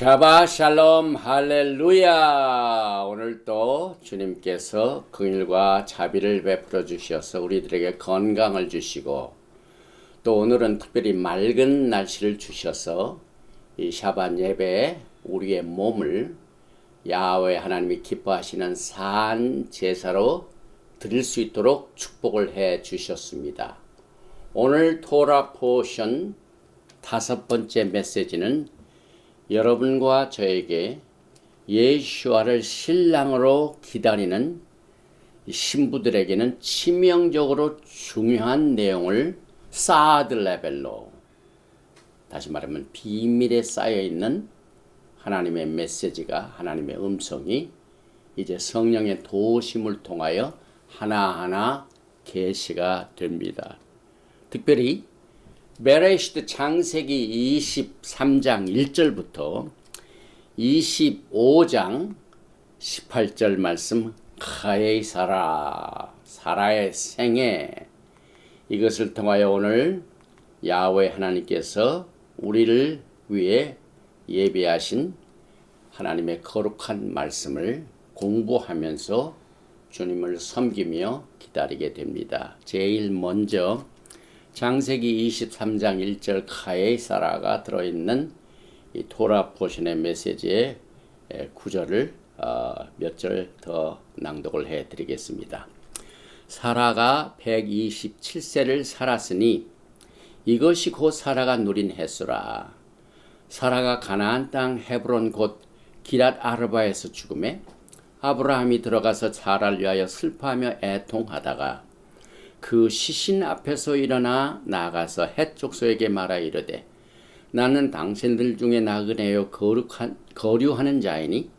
샤바 샬롬 할렐루야. 오늘도 주님께서 긍휼과 자비를 베풀어 주셔서 우리들에게 건강을 주시고 또 오늘은 특별히 맑은 날씨를 주셔서 이 샤bat 예배에 우리의 몸을 야훼 하나님이 기뻐하시는 산 제사로 드릴 수 있도록 축복을 해 주셨습니다. 오늘 토라 포션 5번째 메시지는 여러분과 저에게 예수와를 신랑으로 기다리는 신부들에게는 치명적으로 중요한 내용을 사드 레벨로, 다시 말하면 비밀에 쌓여있는 하나님의 메시지가, 하나님의 음성이 이제 성령의 도심을 통하여 하나하나 계시가 됩니다. 특별히 베레시트 창세기 23장 1절부터 25장 18절 말씀, 카의 사라의 생애, 이것을 통하여 오늘 야훼 하나님께서 우리를 위해 예비하신 하나님의 거룩한 말씀을 공부하면서 주님을 섬기며 기다리게 됩니다. 제일 먼저 창세기 23장 1절 카의 사라가 들어있는 이 토라 포션의 메시지의 구절을 몇 절 더 낭독을 해드리겠습니다. 사라가 127세를 살았으니 이것이 곧 사라가 누린 횟수라. 사라가 가나안 땅 헤브론 곧 기랏 아르바에서 죽음에 아브라함이 들어가서 사라를 위하여 슬퍼하며 애통하다가 그 시신 앞에서 일어나 나가서 헷 족속에게 말하 이르되 나는 당신들 중에 나그네요 거류하는 자이니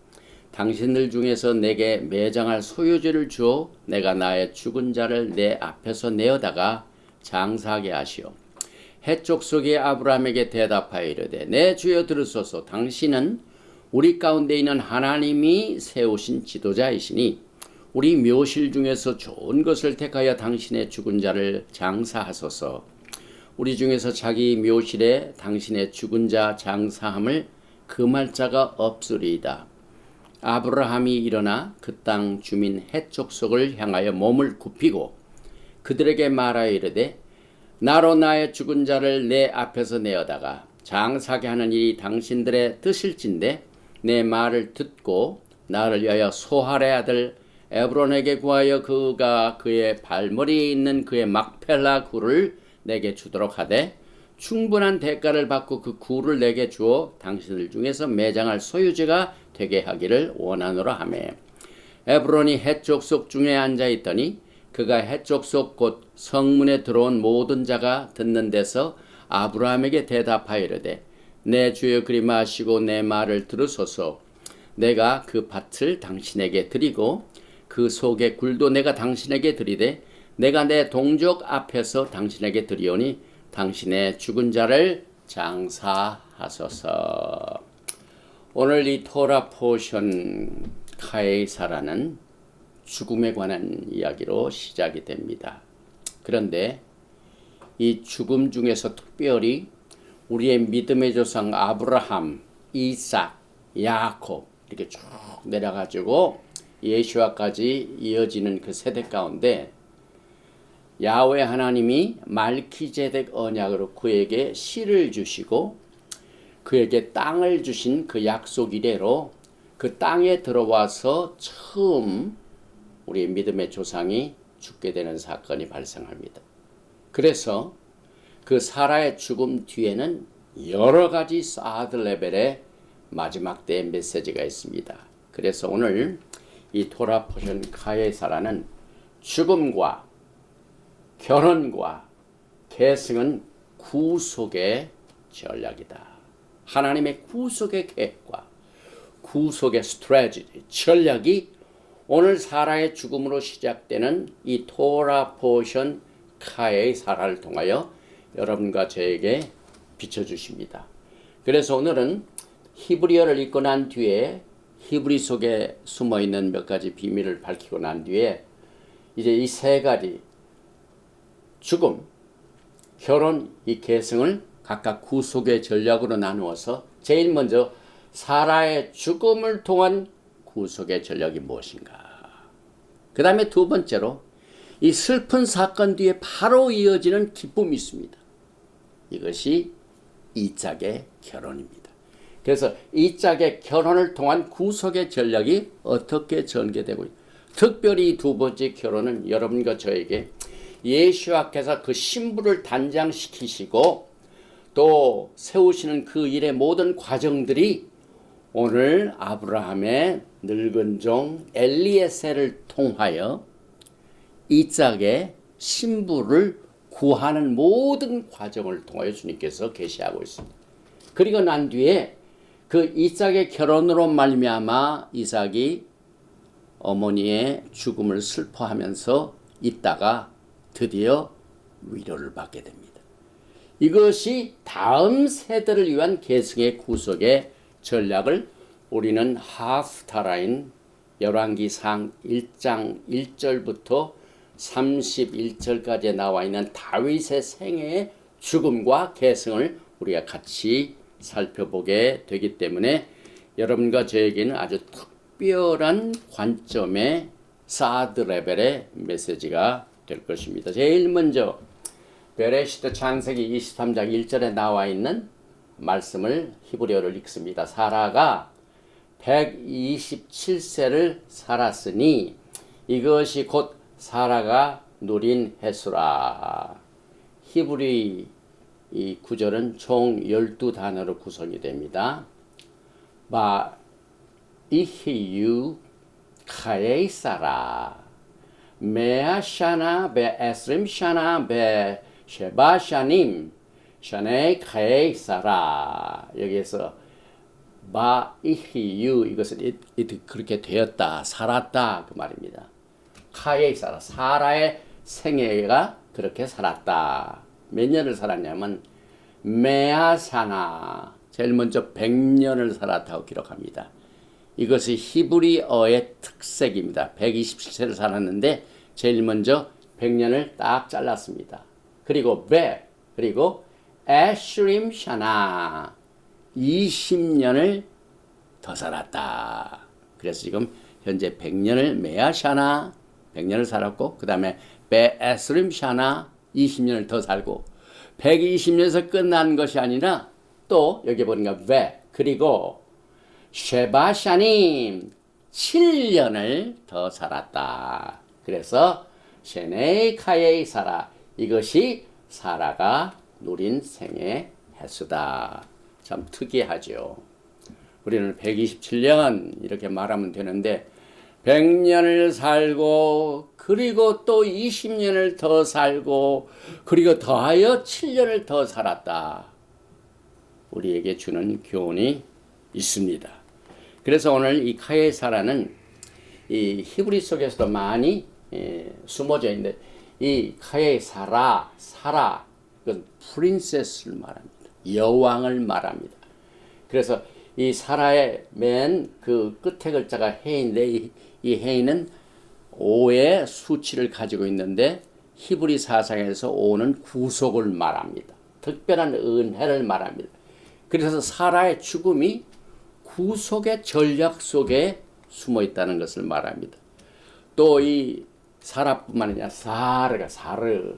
당신들 중에서 내게 매장할 소유지를 주어 내가 나의 죽은 자를 내 앞에서 내어다가 장사하게 하시오. 헷 족속이 아브라함에게 대답하여 이르되 내 주여 들으소서. 당신은 우리 가운데 있는 하나님이 세우신 지도자이시니 우리 묘실 중에서 좋은 것을 택하여 당신의 죽은 자를 장사하소서. 우리 중에서 자기 묘실에 당신의 죽은 자 장사함을 금할 자가 없으리이다. 아브라함이 일어나 그 땅 주민 헷 족속을 향하여 몸을 굽히고 그들에게 말하여 이르되 나로 나의 죽은 자를 내 앞에서 내어다가 장사게 하는 일이 당신들의 뜻일진데 내 말을 듣고 나를 위하여 소할의 아들 에브론에게 구하여 그가 그의 발머리에 있는 그의 막펠라 굴을 내게 주도록 하되 충분한 대가를 받고 그 굴을 내게 주어 당신들 중에서 매장할 소유지가 되게 하기를 원하노라 하매 에브론이 헷 족속 중에 앉아 있더니 그가 헷 족속 곧 성문에 들어온 모든 자가 듣는 데서 아브라함에게 대답하여 이르되 내 주여 그리 마시고 내 말을 들으소서. 내가 그 밭을 당신에게 드리고 그 속의 굴도 내가 당신에게 드리되 내가 내 동족 앞에서 당신에게 드리오니 당신의 죽은 자를 장사하소서. 오늘 이 토라 포션 카의 사라는 죽음에 관한 이야기로 시작이 됩니다. 그런데 이 죽음 중에서 특별히 우리의 믿음의 조상 아브라함, 이삭, 야곱 이렇게 쭉 내려가지고 예수와까지 이어지는 그 세대 가운데 야훼 하나님이 말키제덱 언약으로 그에게 씨를 주시고 그에게 땅을 주신 그 약속 이래로 그 땅에 들어와서 처음 우리 믿음의 조상이 죽게 되는 사건이 발생합니다. 그래서 그 사라의 죽음 뒤에는 여러 가지 사드 레벨의 마지막 때의 메시지가 있습니다. 그래서 오늘 이 토라 포션 카의 사라는 죽음과 결혼과 계승은 구속의 전략이다. 하나님의 구속의 계획과 구속의 스트래티지, 전략이 오늘 사라의 죽음으로 시작되는 이 토라 포션 카의 사라를 통하여 여러분과 저에게 비춰주십니다. 그래서 오늘은 히브리어를 읽고 난 뒤에 히브리 속에 숨어있는 몇 가지 비밀을 밝히고 난 뒤에 이제 이 세 가지 죽음, 결혼, 이 계승을 각각 구속의 전략으로 나누어서 제일 먼저 사라의 죽음을 통한 구속의 전력이 무엇인가? 그 다음에 두 번째로 이 슬픈 사건 뒤에 바로 이어지는 기쁨이 있습니다. 이것이 이짝의 결혼입니다. 그래서 이짝의 결혼을 통한 구속의 전략이 어떻게 전개되고 있습니다. 특별히 이 두 번째 결혼은 여러분과 저에게 예수와께서 그 신부를 단장시키시고 또 세우시는 그 일의 모든 과정들이 오늘 아브라함의 늙은 종 엘리에셀을 통하여 이짝의 신부를 구하는 모든 과정을 통하여 주님께서 계시하고 있습니다. 그리고 난 뒤에 그 이삭의 결혼으로 말미암아 이삭이 어머니의 죽음을 슬퍼하면서 있다가 드디어 위로를 받게 됩니다. 이것이 다음 세대를 위한 계승의 구속의 전략을 우리는 하프타라인 열왕기상 1장 1절부터 31절까지 나와 있는 다윗의 생애의 죽음과 계승을 우리가 같이 살펴보게 되기 때문에 여러분과 저에게는 아주 특별한 관점의 사드 레벨의 메시지가 될 것입니다. 제일 먼저 베레시트 창세기 23장 1절에 나와 있는 말씀을 히브리어를 읽습니다. 사라가 127세를 살았으니 이것이 곧 사라가 누린 해수라. 히브리 이 구절은 총 12단어로 구성이 됩니다. 바 이히유 카에이 사라 메아샤나 베에스림 샤나 베 쉐바샤님 샤네 카에이 사라. 여기에서 바 이히유 이것은 그렇게 되었다 살았다 그 말입니다. 카에이 사라 사라의 생애가 그렇게 살았다. 몇 년을 살았냐면 메아사나 제일 먼저 100년을 살았다고 기록합니다. 이것이 히브리어의 특색입니다. 127세를 살았는데 제일 먼저 100년을 딱 잘랐습니다. 그리고 그리고 에슈림 샤나 20년을 더 살았다. 그래서 지금 현재 100년을 메아샤나 100년을 살았고 그 다음에 베에스림 샤나 20년을 더 살고 120년에서 끝난 것이 아니라 또 여기 보니까 그리고 쉐바샤님 7년을 더 살았다. 그래서 셰네이카의 사라 이것이 사라가 누린 생애 횟수다. 참 특이하죠. 우리는 127년 이렇게 말하면 되는데 100년을 살고 그리고 또 20년을 더 살고 그리고 더하여 7년을 더 살았다. 우리에게 주는 교훈이 있습니다. 그래서 오늘 이 카예사라는 이 히브리 속에서도 많이 숨어져 있는데 이 카예사라 사라 이건 프린세스를 말합니다. 여왕을 말합니다. 그래서 이 사라의 맨 그 끝에 글자가 해인데 이 해인은 5의 수치를 가지고 있는데 히브리 사상에서 5는 구속을 말합니다. 특별한 은혜를 말합니다. 그래서 사라의 죽음이 구속의 전략 속에 숨어 있다는 것을 말합니다. 또 이 사라뿐만 아니라 사르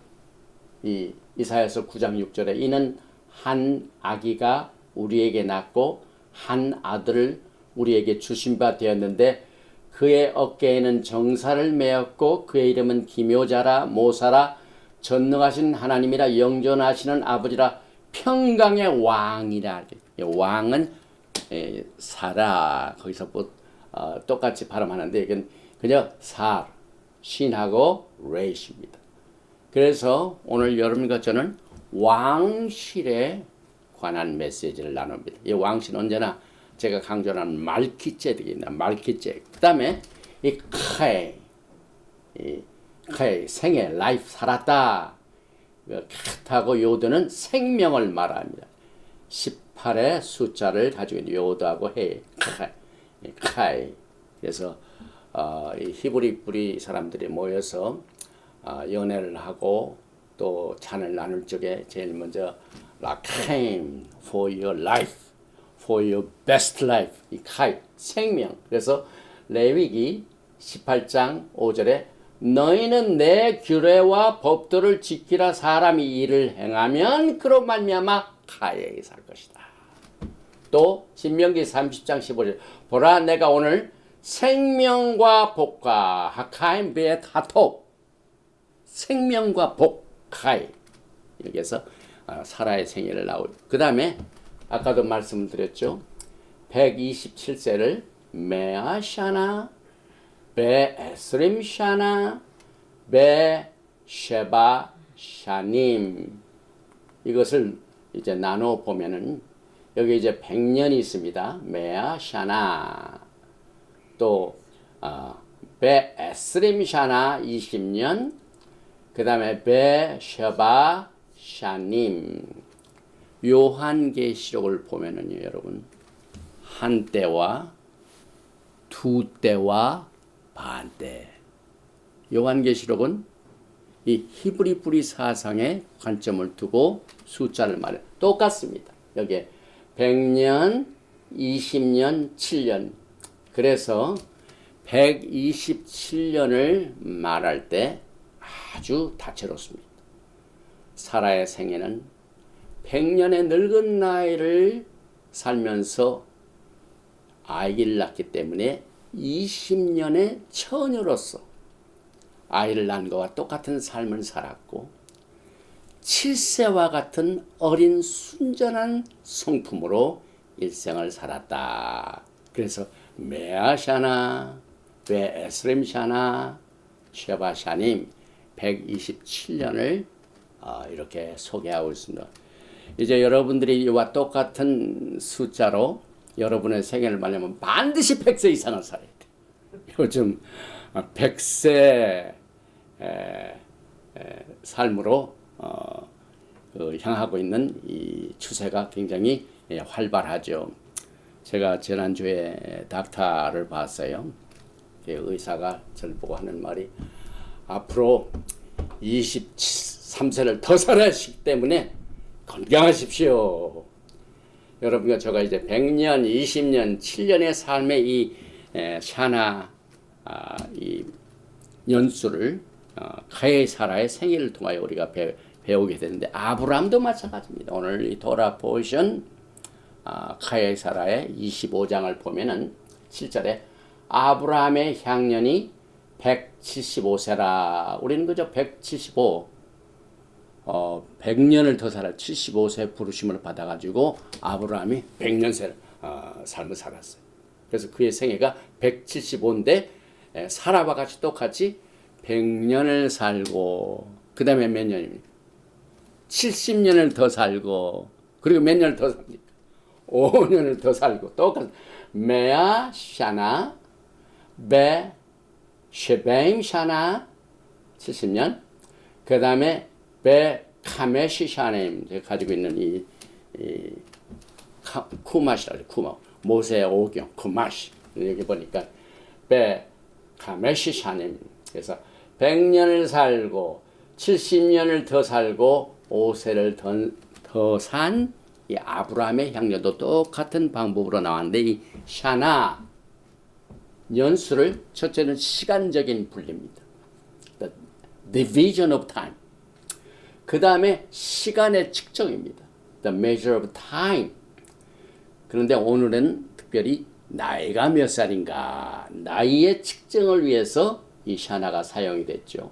이 이사야서 9장 6절에 이는 한 아기가 우리에게 낳고 한 아들을 우리에게 주신 바 되었는데 그의 어깨에는 정사를 메었고 그의 이름은 기묘자라 모사라 전능하신 하나님이라 영존하시는 아버지라 평강의 왕이라. 왕은 사라 거기서 똑같이 발음하는데 이건 그냥 신하고 레이십니다. 그래서 오늘 여러분과 저는 왕실에 관한 메시지를 나눕니다. 이 왕실은 언제나 제가 강조하는 말키ጼ덱입니다. 말키ጼ덱. 그 다음에 이 카에 생애 라이프 살았다. 카타고 요드는 생명을 말합니다. 18의 숫자를 가지고 있는 요드하고 해 카에. 그래서 이 히브리 뿌리 사람들이 모여서 연애를 하고 또 잔을 나눌 적에 제일 먼저 라카임 for your life, for your best life. 이 카이 생명. 그래서 레위기 18장 5절에 너희는 내 규례와 법도를 지키라. 사람이 이를 행하면 그로 말미암아 카이에 살 것이다. 또 신명기 30장 15절 보라 내가 오늘 생명과 복과 하카임 베트 하톡 생명과 복 카이 여기에서 사라의 생일을 나올. 그 다음에 아까도 말씀을 드렸죠. 127세를 메아샤나 베에스림샤나 베쉐바샤님 이것을 이제 나눠 보면은 여기 이제 100년이 있습니다. 메아샤나 또 베에스림샤나 20년 그 다음에 베쉐바샤님 요한계시록을 보면은요 여러분 한 때와 두 때와 반 때 요한계시록은 이 히브리 뿌리 사상에 관점을 두고 숫자를 말해 똑같습니다. 여기에 100년, 20년, 7년 그래서 127년을 말할 때 아주 다채롭습니다. 사라의 생애는 100년의 늙은 나이를 살면서 아이를 낳기 때문에 20년의 처녀로서 아이를 낳은 것과 똑같은 삶을 살았고 7세와 같은 어린 순전한 성품으로 일생을 살았다. 그래서 메아샤나, 베에스림샤나, 쉐바샤님 127년을 이렇게 소개하고 있습니다. 이제 여러분들이 이와 똑같은 숫자로 여러분의 생애를 말하면 반드시 100세 이상을 살아야 돼. 요즘 100세 삶으로 향하고 있는 이 추세가 굉장히 활발하죠. 제가 지난주에 닥터를 봤어요. 의사가 저를 보고 하는 말이 앞으로 23세를 더 살아야 하기 때문에 건강하십시오. 여러분과 제가 이제 100년, 20년, 7년의 삶의 이 샤나 이 연수를 카이사라의 생일을 통하여 우리가 배우게 되는데 아브라함도 마찬가지입니다. 오늘 이 토라 포션 카이사라의 25장을 보면은 7절에 아브라함의 향년이 175세라. 우리는 그저 175 100년을 더 살아 75세 부르심을 받아가지고 아브라함이 100년 삶을 살았어요. 그래서 그의 생애가 175인데 사라와 같이 똑같이 100년을 살고 그 다음에 몇 년입니까? 70년을 더 살고 그리고 몇 년을 더 삽니까? 5년을 더 살고 똑같은 메아 샤나 베 쉐베임 샤나 70년 그 다음에 베 카메시 샤네임 제가 가지고 있는 이 쿠마시라죠. 쿠마 모세 오경 쿠마시 여기 보니까 베 카메시 샤네임 그래서 100년을 살고 70년을 더 살고 5세를 더 산 이 아브라함의 향년도 똑같은 방법으로 나왔는데 이 샤나 연수를 첫째는 시간적인 분리입니다. The division of time. 그 다음에 시간의 측정입니다. The measure of time. 그런데 오늘은 특별히 나이가 몇 살인가 나이의 측정을 위해서 이 샤나가 사용이 됐죠.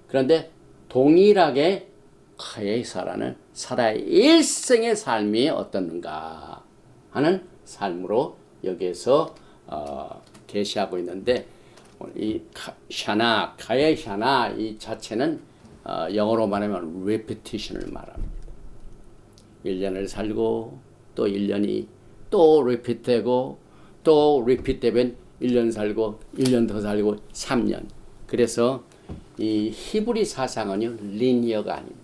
그런데 동일하게 카이사라는 사라의 일생의 삶이 어떻는가 하는 삶으로 여기에서 계시하고 있는데 이 샤나, 카이 샤나 이 자체는 영어로 말하면 repetition을 말합니다. 1년을 살고 또 1년이 또 repeat 되고 또 repeat 되면 1년 살고 1년 더 살고 3년. 그래서 이 히브리 사상은요 리니어가 아닙니다.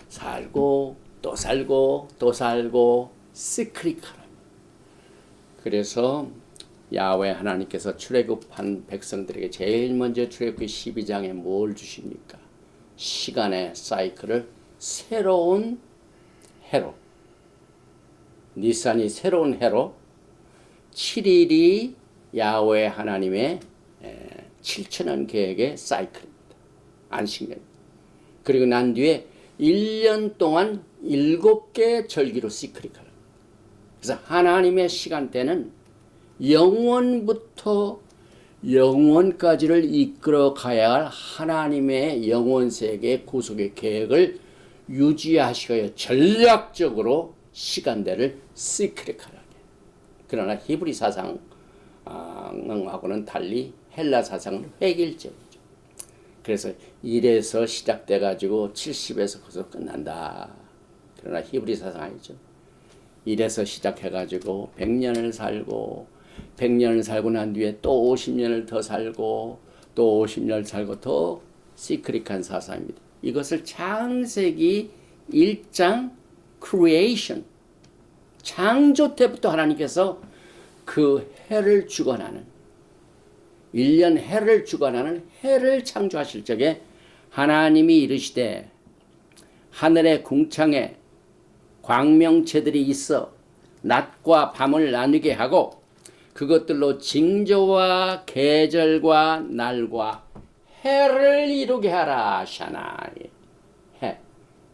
살고 또 살고 또 살고 시크리카랍니다. 그래서 야훼 하나님께서 출애굽한 백성들에게 제일 먼저 출애굽기 12장에 뭘 주십니까? 시간의 사이클을 새로운 해로 니산이 새로운 해로 7일이 야훼 하나님의 7천년 계획의 사이클입니다. 안식년. 그리고 난 뒤에 1년 동안 7개의 절기로 시크릿하라. 그래서 하나님의 시간대는 영원부터 영원까지를 이끌어 가야 할 하나님의 영원 세계의 구속의 계획을 유지하시고 전략적으로 시간대를 시크릿하게. 그러나 히브리 사상하고는 달리 헬라 사상은 획일적이죠. 그래서 1에서 시작돼 가지고 70에서 거기서 끝난다. 그러나 히브리 사상 아니죠. 1에서 시작해 가지고 100년을 살고 100년을 살고 난 뒤에 또 50년을 더 살고 또 50년을 살고 더 시크릿한 사상입니다. 이것을 창세기 1장 creation 창조 때부터 하나님께서 그 해를 주관하는 1년 해를 주관하는 해를 창조하실 적에 하나님이 이르시되 하늘의 궁창에 광명체들이 있어 낮과 밤을 나누게 하고 그것들로 징조와 계절과 날과 해를 이루게 하라. 샤나. 해.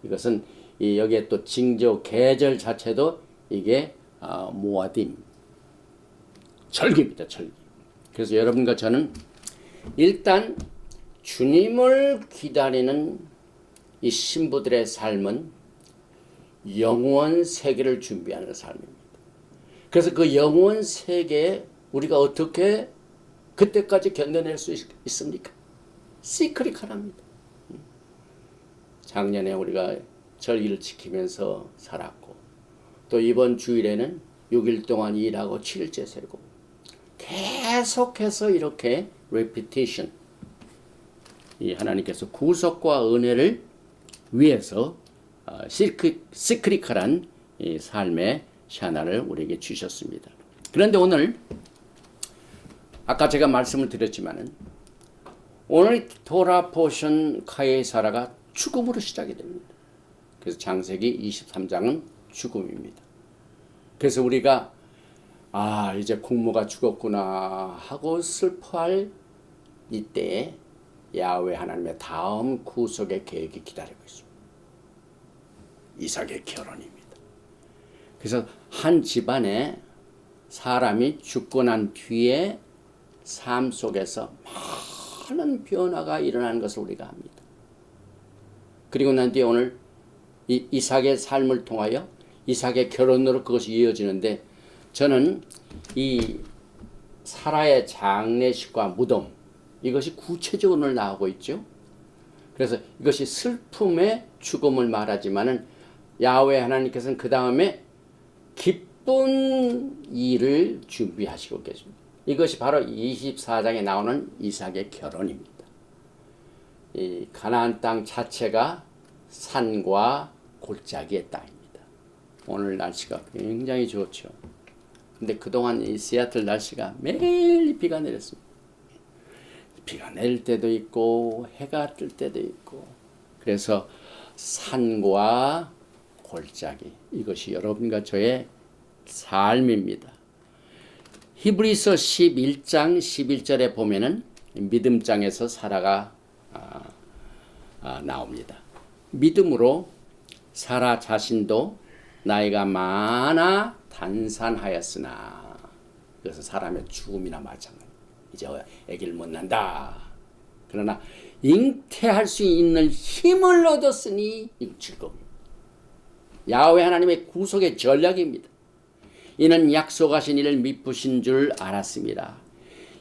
이것은 여기에 또 징조 계절 자체도 이게 모아딤 절기입니다. 절기. 그래서 여러분과 저는 일단 주님을 기다리는 이 신부들의 삶은 영원 세계를 준비하는 삶입니다. 그래서 그 영원 세계에 우리가 어떻게 그때까지 견뎌낼 수 있습니까? 시크릿하랍니다. 작년에 우리가 절기를 지키면서 살았고 또 이번 주일에는 6일 동안 일하고 7일째 세고 계속해서 이렇게 repetition 이 하나님께서 구속과 은혜를 위해서 시크릿한 이 삶의 샤나를 우리에게 주셨습니다. 그런데 오늘 아까 제가 말씀을 드렸지만은 오늘 토라 포션 카예사라가 죽음으로 시작이 됩니다. 그래서 창세기 23장은 죽음입니다. 그래서 우리가 이제 공모가 죽었구나 하고 슬퍼할 이때에 야훼 하나님의 다음 구속의 계획이 기다리고 있습니다. 이삭의 결혼입니다. 그래서 한 집안에 사람이 죽고 난 뒤에 삶 속에서 많은 변화가 일어나는 것을 우리가 압니다. 그리고 난 뒤에 오늘 이삭의 삶을 통하여 이삭의 결혼으로 그것이 이어지는데 저는 이 사라의 장례식과 무덤 이것이 구체적으로 오늘 나오고 있죠. 그래서 이것이 슬픔의 죽음을 말하지만은 야훼 하나님께서는 그 다음에 기쁜 일을 준비하시고 계십니다. 이것이 바로 24장에 나오는 이삭의 결혼입니다. 이 가나안 땅 자체가 산과 골짜기의 땅입니다. 오늘 날씨가 굉장히 좋죠. 근데 그동안 이 시애틀 날씨가 매일 비가 내렸습니다. 비가 내릴 때도 있고 해가 뜰 때도 있고 그래서 산과 골짜기 이것이 여러분과 저의 삶입니다. 히브리서 11장 11절에 보면은 믿음장에서 사라가 나옵니다. 믿음으로 사라 자신도 나이가 많아 단산하였으나 그래서 사람의 죽음이나 마찬가지. 이제 아기를 못 낳는다. 그러나 잉태할 수 있는 힘을 얻었으니 이건 즐거움입니다. 야훼 하나님의 구속의 전략입니다. 이는 약속하신 이를 미쁘신 줄 알았습니다.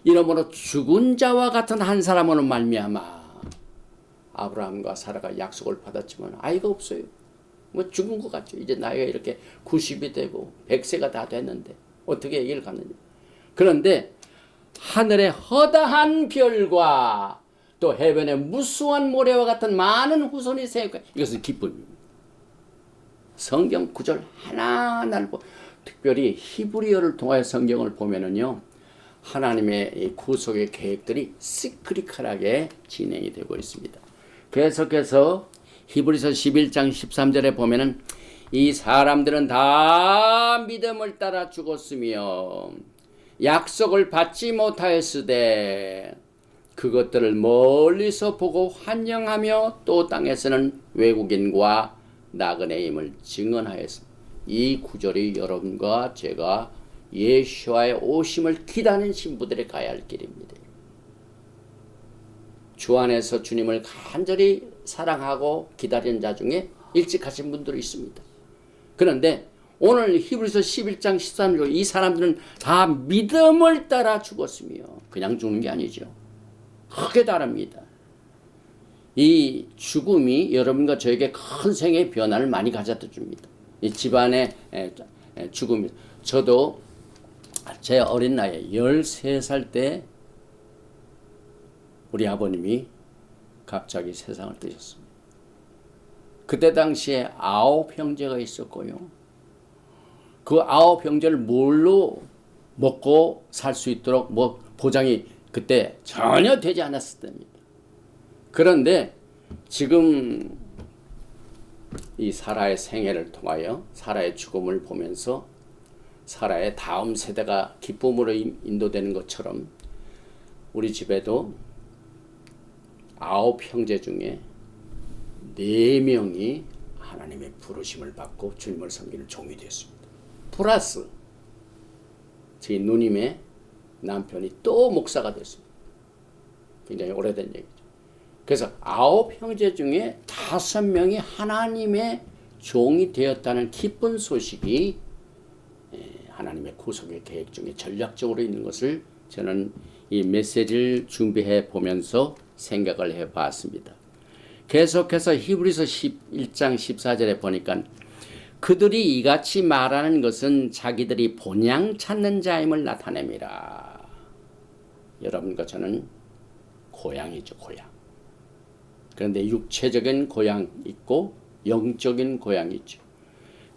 이러므로 죽은 자와 같은 한 사람으로 말미암아 아브라함과 사라가 약속을 받았지만 아이가 없어요. 뭐 죽은 것 같죠. 이제 나이가 이렇게 90이 되고 100세가 다 됐는데 어떻게 아기를 갖느냐. 그런데 하늘의 허다한 별과 또 해변의 무수한 모래와 같은 많은 후손이 생겨 이것은 기쁨입니다. 성경 구절 하나하나를 특별히 히브리어를 통하여 성경을 보면은요 하나님의 이 구속의 계획들이 시크릿하게 진행이 되고 있습니다. 계속해서 히브리서 11장 13절에 보면은 이 사람들은 다 믿음을 따라 죽었으며 약속을 받지 못하였으되 그것들을 멀리서 보고 환영하며 또 땅에서는 외국인과 나그네임을 증언하였습니다. 이 구절이 여러분과 제가 예수와의 오심을 기다리는 신부들이 가야 할 길입니다. 주 안에서 주님을 간절히 사랑하고 기다리는 자 중에 일찍 가신 분들이 있습니다. 그런데 오늘 히브리서 11장 13절 이 사람들은 다 믿음을 따라 죽었으며 그냥 죽는 게 아니죠. 크게 다릅니다. 이 죽음이 여러분과 저에게 큰 생의 변화를 많이 가져다 줍니다. 이 집안의 죽음이. 저도 제 어린 나이에 13살 때 우리 아버님이 갑자기 세상을 뜨셨습니다. 그때 당시에 9 형제가 있었고요. 그 9 형제를 뭘로 먹고 살 수 있도록 보장이 그때 전혀 되지 않았을 때입니다. 그런데 지금 이 사라의 생애를 통하여 사라의 죽음을 보면서 사라의 다음 세대가 기쁨으로 인도되는 것처럼 우리 집에도 9 형제 중에 4명이 하나님의 부르심을 받고 주님을 섬기는 종이 되었습니다. 플러스 저희 누님의 남편이 또 목사가 됐습니다. 굉장히 오래된 얘기죠. 그래서 9 형제 중에 5명이 하나님의 종이 되었다는 기쁜 소식이 하나님의 구속의 계획 중에 전략적으로 있는 것을 저는 이 메시지를 준비해 보면서 생각을 해 봤습니다. 계속해서 히브리서 11장 14절에 보니까 그들이 이같이 말하는 것은 자기들이 본향 찾는 자임을 나타냅니다. 여러분과 저는 고향이죠, 고향. 그런데 육체적인 고향 있고 영적인 고향이 있죠.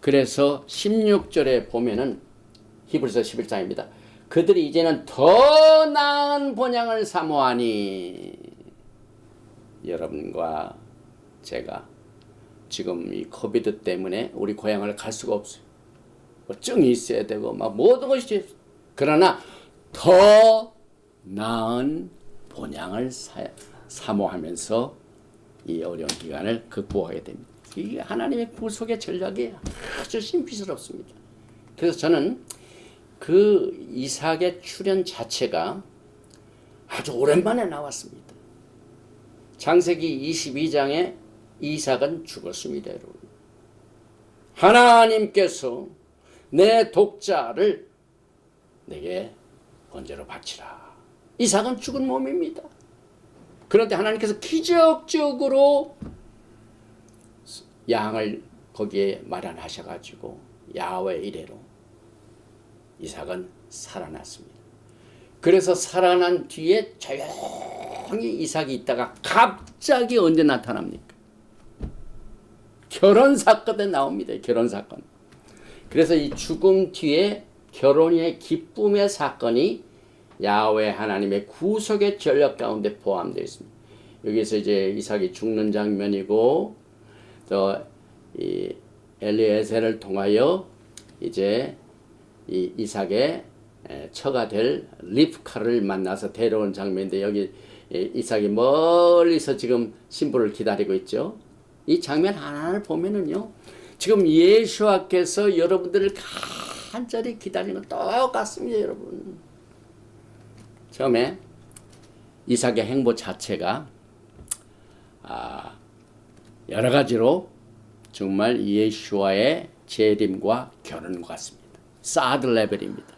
그래서 16절에 보면은 히브리서 11장입니다. 그들이 이제는 더 나은 본향을 사모하니 여러분과 제가 지금 이 코비드 때문에 우리 고향을 갈 수가 없어요. 증이 있어야 되고 막 모든 것이 그러나 더 나은 본향을 사모하면서 이 어려운 기간을 극복하게 됩니다. 이게 하나님의 구속의 전략이 아주 신비스럽습니다. 그래서 저는 그 이삭의 출현 자체가 아주 오랜만에 나왔습니다. 창세기 22장에 이삭은 죽었습니다. 여러분. 하나님께서 내 독자를 내게 번제로 바치라. 이삭은 죽은 몸입니다. 그런데 하나님께서 기적적으로 양을 거기에 마련하셔가지고 야훼 이레로 이삭은 살아났습니다. 그래서 살아난 뒤에 조용히 이삭이 있다가 갑자기 언제 나타납니까? 결혼 사건에 나옵니다. 결혼 사건. 그래서 이 죽음 뒤에 결혼의 기쁨의 사건이 야훼 하나님의 구속의 전략 가운데 포함되어 있습니다. 여기서 이제 이삭이 죽는 장면이고 또 이 엘리에셀을 통하여 이제 이 이삭의 처가 될 리브카를 만나서 데려온 장면인데 여기 이삭이 멀리서 지금 신부를 기다리고 있죠. 이 장면 하나를 보면은요. 지금 예수와께서 여러분들을 간절히 기다리는 건 똑같습니다, 여러분. 처음에 이삭의 행보 자체가 여러 가지로 정말 예수와의 재림과 결혼과 같습니다. 사드 레벨입니다.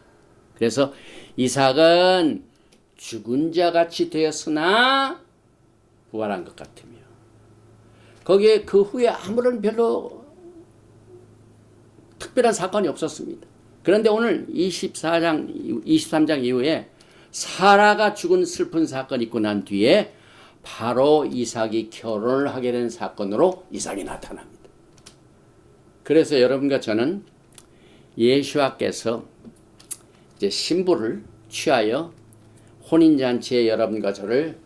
그래서 이삭은 죽은 자 같이 되었으나 부활한 것 같으며 거기에 그 후에 아무런 별로 특별한 사건이 없었습니다. 그런데 오늘 23장 이후에 사라가 죽은 슬픈 사건이 있고 난 뒤에 바로 이삭이 결혼을 하게 된 사건으로 이삭이 나타납니다. 그래서 여러분과 저는 예수와께서 이제 신부를 취하여 혼인잔치에 여러분과 저를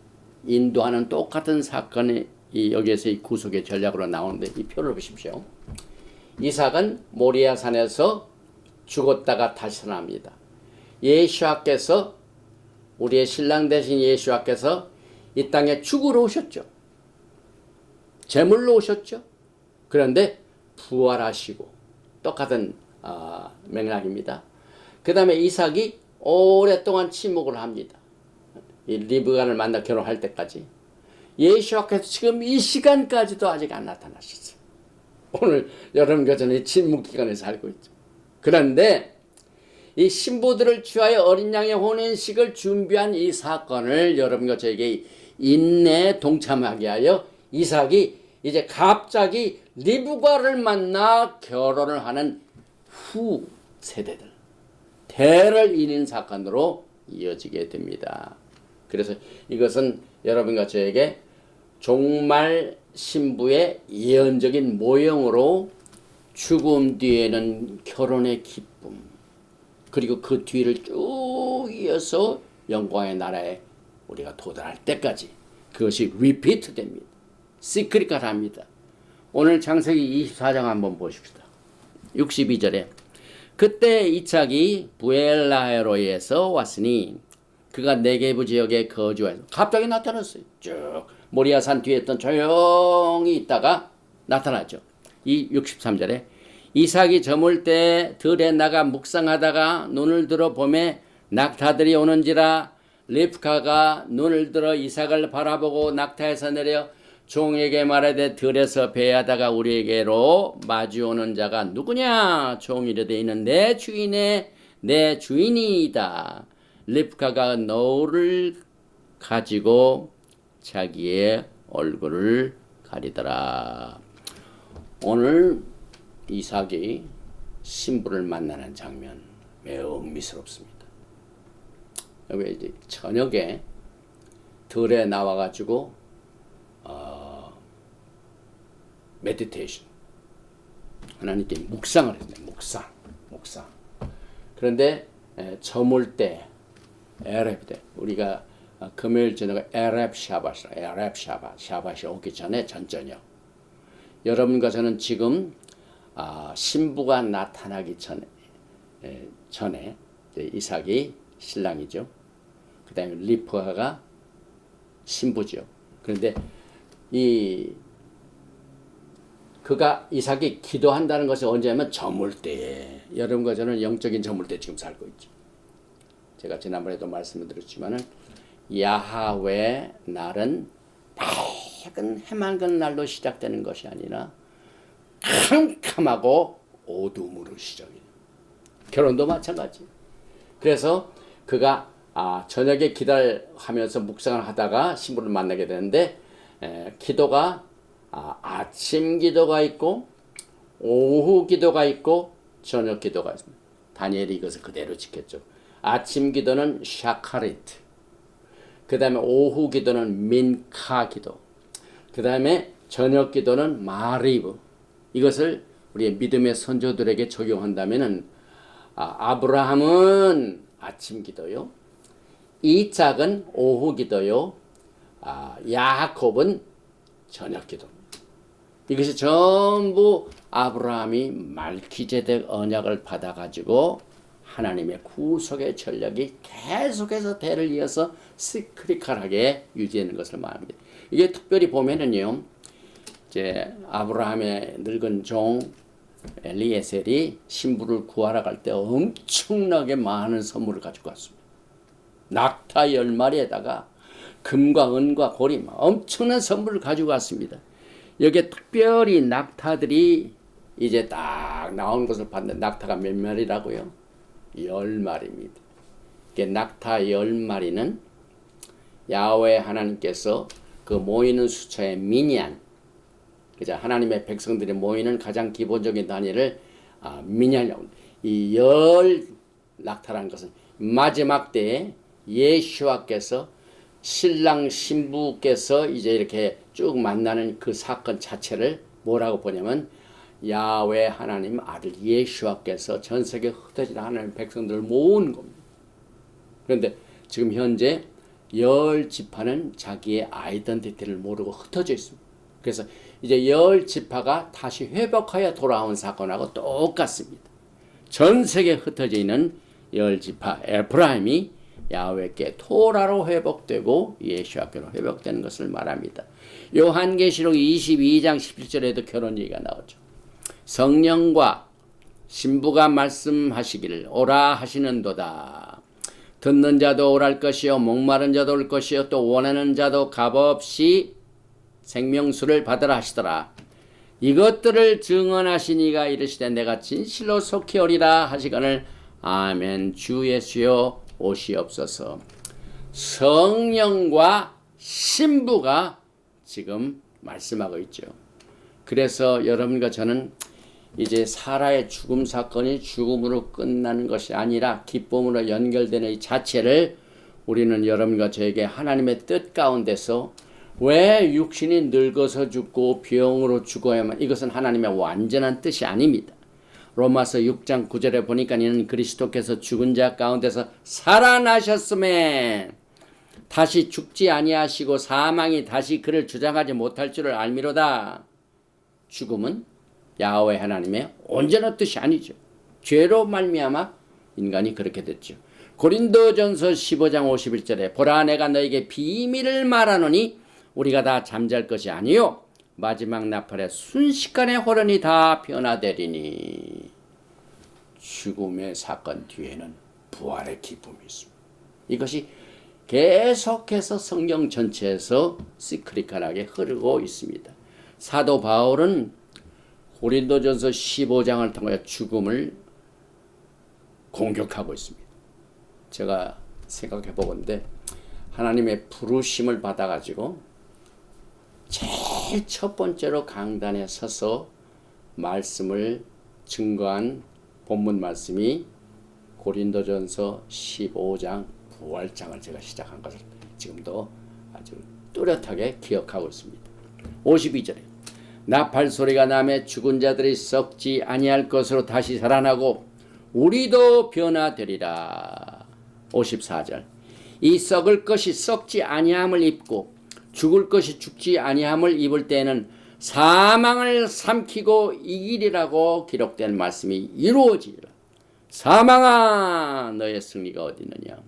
인도하는 똑같은 사건이 여기에서 이 구속의 전략으로 나오는데 이 표를 보십시오. 이삭은 모리아 산에서 죽었다가 다시 살아납니다. 예수와께서 우리의 신랑 되신 예수와께서 이 땅에 죽으러 오셨죠. 제물로 오셨죠. 그런데 부활하시고 똑같은 맥락입니다. 그 다음에 이삭이 오랫동안 침묵을 합니다. 이 리브가를 만나 결혼할 때까지. 예수와께서 지금 이 시간까지도 아직 안 나타나셨어요. 오늘 여러분 교전의 침묵 기간에 살고 있죠. 그런데 이 신부들을 취하여 어린 양의 혼인식을 준비한 이 사건을 여러분과 저에게 인내에 동참하게 하여 이삭이 이제 갑자기 리브가를 만나 결혼을 하는 후 세대들, 대를 이는 사건으로 이어지게 됩니다. 그래서 이것은 여러분과 저에게 종말 신부의 예언적인 모형으로 죽음 뒤에는 결혼의 기쁨, 그리고 그 뒤를 쭉 이어서 영광의 나라에 우리가 도달할 때까지 그것이 리피트 됩니다. 시크릿까지 합니다. 오늘 창세기 24장 한번 보십시다. 62절에 그때 이삭이 부엘라헤로에서 왔으니 그가 네게부 지역에 거주해서 갑자기 나타났어요. 쭉 모리아산 뒤에 있던 조용히 있다가 나타났죠. 이 63절에 이삭이 저물 때 들에 나가 묵상하다가 눈을 들어 보매 낙타들이 오는지라 리브카가 눈을 들어 이삭을 바라보고 낙타에서 내려 종에게 말하되 들에서 배하다가 우리에게로 마주오는 자가 누구냐? 종이 이르되 이는 내 주인의 내 주인이다. 리브카가 너울을 가지고 자기의 얼굴을 가리더라. 오늘 이삭이 신부를 만나는 장면 매우 흥미스럽습니다. 여기 이제 저녁에 들에 나와가지고 메디테이션 하나님께 묵상을 했네. 묵상. 그런데 저물 때 에렙 때 우리가 금요일 저녁에 에렙 샤밧이 오기 전에 전저녁. 여러분과 저는 지금 신부가 나타나기 전에 이삭이 신랑이죠. 그 다음에 리브가가 신부죠. 그런데 이삭이 기도한다는 것이 언제냐면 저물 때에. 여러분과 저는 영적인 저물 때 지금 살고 있죠. 제가 지난번에도 말씀을 드렸지만은 야하웨 날은 밝은 해맑은 날로 시작되는 것이 아니라 캄캄하고 어둠으로 시작해요. 결혼도 마찬가지. 그래서 그가 저녁에 기도하면서 묵상을 하다가 신부를 만나게 되는데 기도가 아침 기도가 있고 오후 기도가 있고 저녁 기도가 있습니다. 다니엘이 이것을 그대로 지켰죠. 아침 기도는 샤카리트, 그 다음에 오후 기도는 민카 기도, 그 다음에 저녁 기도는 마리브. 이것을 우리의 믿음의 선조들에게 적용한다면은 아브라함은 아침 기도요, 이삭은 오후 기도요, 야곱은 저녁 기도입니다. 이것이 전부 아브라함이 말기제덱 언약을 받아가지고 하나님의 구속의 전략이 계속해서 대를 이어서 시크릿하게 유지하는 것을 말합니다. 이게 특별히 보면은요, 이제 아브라함의 늙은 종 엘리에셀이 신부를 구하러 갈 때 엄청나게 많은 선물을 가지고 왔습니다. 낙타 10마리에다가 금과 은과 고리 엄청난 선물을 가지고 왔습니다. 여기에 특별히 낙타들이 이제 딱 나온 것을 봤는데 낙타가 몇 마리라고요? 10마리입니다. 낙타 10마리는 야훼 하나님께서 그 모이는 수처의 미니안, 그죠? 하나님의 백성들이 모이는 가장 기본적인 단위를 미니안이라고. 이 10 낙타라는 것은 마지막 때에 예수와께서 신랑 신부께서 이제 이렇게 쭉 만나는 그 사건 자체를 뭐라고 보냐면 야훼 하나님 아들 예수와께서 전 세계 흩어진 하나님 백성들을 모은 겁니다. 그런데 지금 현재 10지파는 자기의 아이덴티티를 모르고 흩어져 있습니다. 그래서 이제 열 지파가 다시 회복하여 돌아온 사건하고 똑같습니다. 전 세계에 흩어져 있는 열 지파 에프라임이 야훼께 토라로 회복되고 예수와께로 회복되는 것을 말합니다. 요한계시록 22장 17절에도 결혼 얘기가 나오죠. 성령과 신부가 말씀하시기를 오라 하시는도다. 듣는 자도 오랄 것이요 목마른 자도 올 것이요 또 원하는 자도 값없이 생명수를 받으라 하시더라. 이것들을 증언하시니가 이르시되 내가 진실로 속히 오리라 하시거늘 아멘. 주 예수여 오시옵소서. 성령과 신부가 지금 말씀하고 있죠. 그래서 여러분과 저는 이제 사라의 죽음 사건이 죽음으로 끝나는 것이 아니라 기쁨으로 연결되는 이 자체를 우리는 여러분과 저에게 하나님의 뜻 가운데서 왜 육신이 늙어서 죽고 병으로 죽어야만, 이것은 하나님의 완전한 뜻이 아닙니다. 로마서 6장 9절에 보니까 이는 그리스도께서 죽은 자 가운데서 살아나셨음에 다시 죽지 아니하시고 사망이 다시 그를 주장하지 못할 줄을 알미로다. 죽음은 야훼 하나님의 온전한 뜻이 아니죠. 죄로 말미암아 인간이 그렇게 됐죠. 고린도전서 15장 51절에 보라 내가 너에게 비밀을 말하노니 우리가 다 잠잘 것이 아니요 마지막 나팔에 순식간에 호련히 다 변화되리니. 죽음의 사건 뒤에는 부활의 기쁨이 있습니다. 이것이 계속해서 성경 전체에서 시크릿하게 흐르고 있습니다. 사도 바울은 고린도전서 15장을 통해 죽음을 공격하고 있습니다. 제가 생각해 보건대 하나님의 부르심을 받아가지고 제일 첫 번째로 강단에 서서 말씀을 증거한 본문 말씀이 고린도전서 15장 부활장을 제가 시작한 것을 지금도 아주 뚜렷하게 기억하고 있습니다. 52절에 나팔 소리가 나매 죽은 자들이 썩지 아니할 것으로 다시 살아나고 우리도 변화되리라. 54절 이 썩을 것이 썩지 아니함을 입고 죽을 것이 죽지 아니함을 입을 때에는 사망을 삼키고 이기리라고 기록된 말씀이 이루어지리라. 사망아 너의 승리가 어디 있느냐.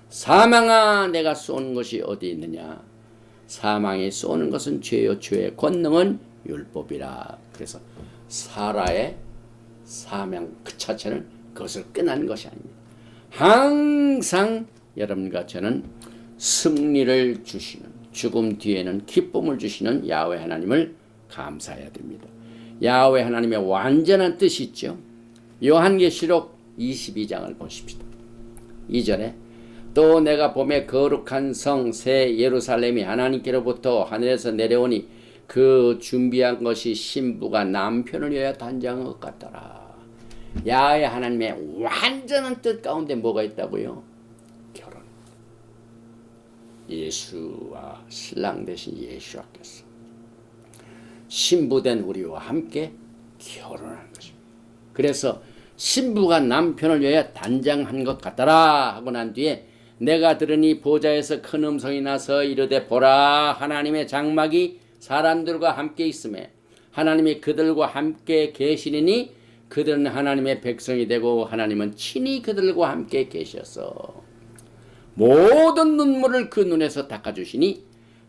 사망아 내가 쏘는 것이 어디 있느냐. 사망이 쏘는 것은 죄요 죄의 권능은 율법이라. 그래서 사라의 사명 그 자체는 그것을 끝난 것이 아닙니다. 항상 여러분과 저는 승리를 주시는, 죽음 뒤에는 기쁨을 주시는 야훼 하나님을 감사해야 됩니다. 야훼 하나님의 완전한 뜻이 있죠. 요한계시록 22장을 보십시다. 2절에 또 내가 봄에 거룩한 성 새 예루살렘이 하나님께로부터 하늘에서 내려오니 그 준비한 것이 신부가 남편을 위하여 단장한 것 같더라. 야훼 하나님의 완전한 뜻 가운데 뭐가 있다고요? 결혼. 예수와 신랑 되신 예수와께서 신부된 우리와 함께 결혼하는 것입니다. 그래서 신부가 남편을 위하여 단장한 것 같더라 하고 난 뒤에 내가 들으니 보좌에서 큰 음성이 나서 이르되 보라 하나님의 장막이 사람들과 함께 있음에 하나님이 그들과 함께 계시리니 그들은 하나님의 백성이 되고 하나님은 친히 그들과 함께 계셔서 모든 눈물을 그 눈에서 닦아주시니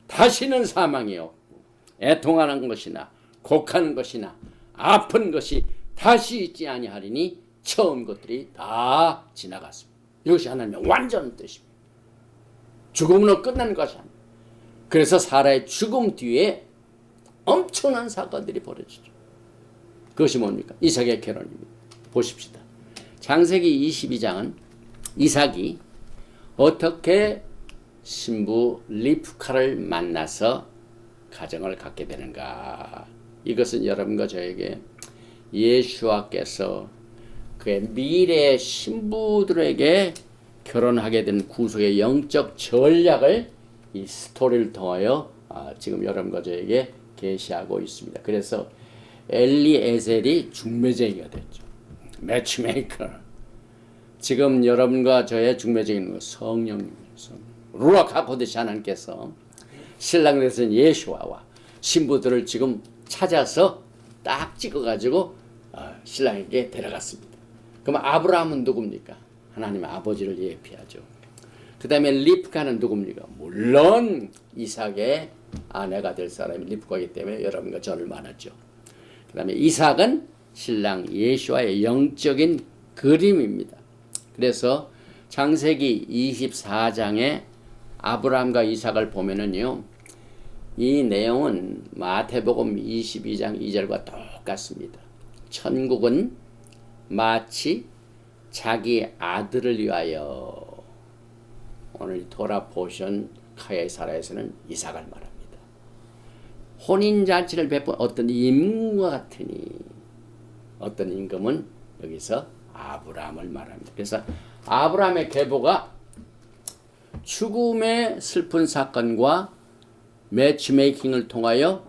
다시는 사망이 없고 애통하는 것이나 곡하는 것이나 아픈 것이 다시 있지 아니하리니 처음 것들이 다 지나갔습니다. 이것이 하나님의 완전한 뜻입니다. 죽음으로 끝난 것이 아닙니다. 그래서 사라의 죽음 뒤에 엄청난 사건들이 벌어지죠. 그것이 뭡니까? 이삭의 결혼입니다. 보십시다. 창세기 22장은 이삭이 어떻게 신부 리브카를 만나서 가정을 갖게 되는가. 이것은 여러분과 저에게 예수와께서 그의 미래 신부들에게 결혼하게 된 구속의 영적 전략을 이 스토리를 통하여 지금 여러분과 저에게 계시하고 있습니다. 그래서 엘리에셀이 중매쟁이가 됐죠. 매치메이커. 지금 여러분과 저의 중매쟁이는 성령님께서 루ach 하코드시 하나님께서 신랑 되신 예수와와 신부들을 지금 찾아서 딱 찍어가지고 신랑에게 데려갔습니다. 그럼 아브라함은 누굽니까? 하나님의 아버지를 예표하죠. 그 다음에 리브카는 누굽니까? 물론 이삭의 아내가 될 사람이 리브카이기 때문에 여러분과 저를 말하죠. 그 다음에 이삭은 신랑 예수와의 영적인 그림입니다. 그래서 창세기 24장에 아브라함과 이삭을 보면은요, 이 내용은 마태복음 22장 2절과 똑같습니다. 천국은 마치 자기 아들을 위하여, 오늘 토라 포션 카야사라에서는 이삭을 말합니다. 혼인잔치를 베푼 어떤 임금과 같으니, 어떤 임금은 여기서 아브라함을 말합니다. 그래서 아브라함의 계보가 죽음의 슬픈 사건과 매치메이킹을 통하여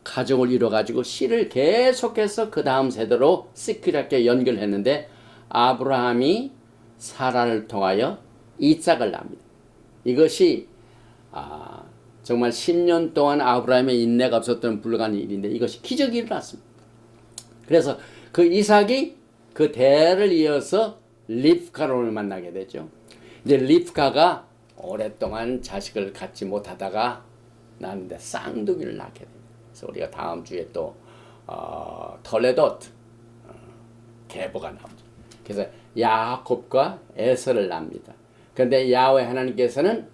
가정을 이뤄가지고 씨를 계속해서 그 다음 세대로 시크릿하게 연결했는데, 아브라함이 사라를 통하여 이삭을 낳습니다. 이것이 정말 10년 동안 아브라함의 인내가 없었던 불가능한 일인데 이것이 기적이 일어났습니다. 그래서 그 이삭이 그 대를 이어서 리브카를 만나게 되죠. 이제 리브카가 오랫동안 자식을 갖지 못하다가 낳는데 쌍둥이를 낳게 됩니다. 그래서 우리가 다음 주에 또 톨레도트 계보가 나오죠. 그래서 야곱과 에서를 낳습니다. 그런데 야훼 하나님께서는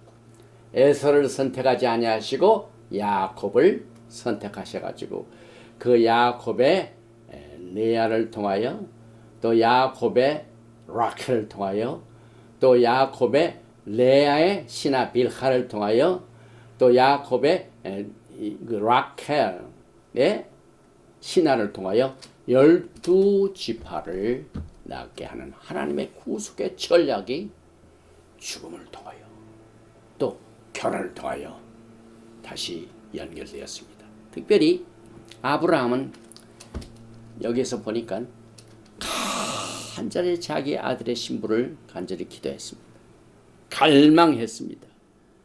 에서를 선택하지 아니하시고 야곱을 선택하셔가지고 그 야곱의 레아를 통하여, 또 야곱의 라켈을 통하여, 또 야곱의 레아의 신하 빌하를 통하여, 또 야곱의 라켈의 신하를 통하여 12지파를 낳게 하는 하나님의 구속의 전략이 죽음을 통하여 또 결혼을 통하여 다시 연결되었습니다. 특별히 아브라함은 여기서 보니까 간절히 자기 아들의 신부를 간절히 기도했습니다. 갈망했습니다.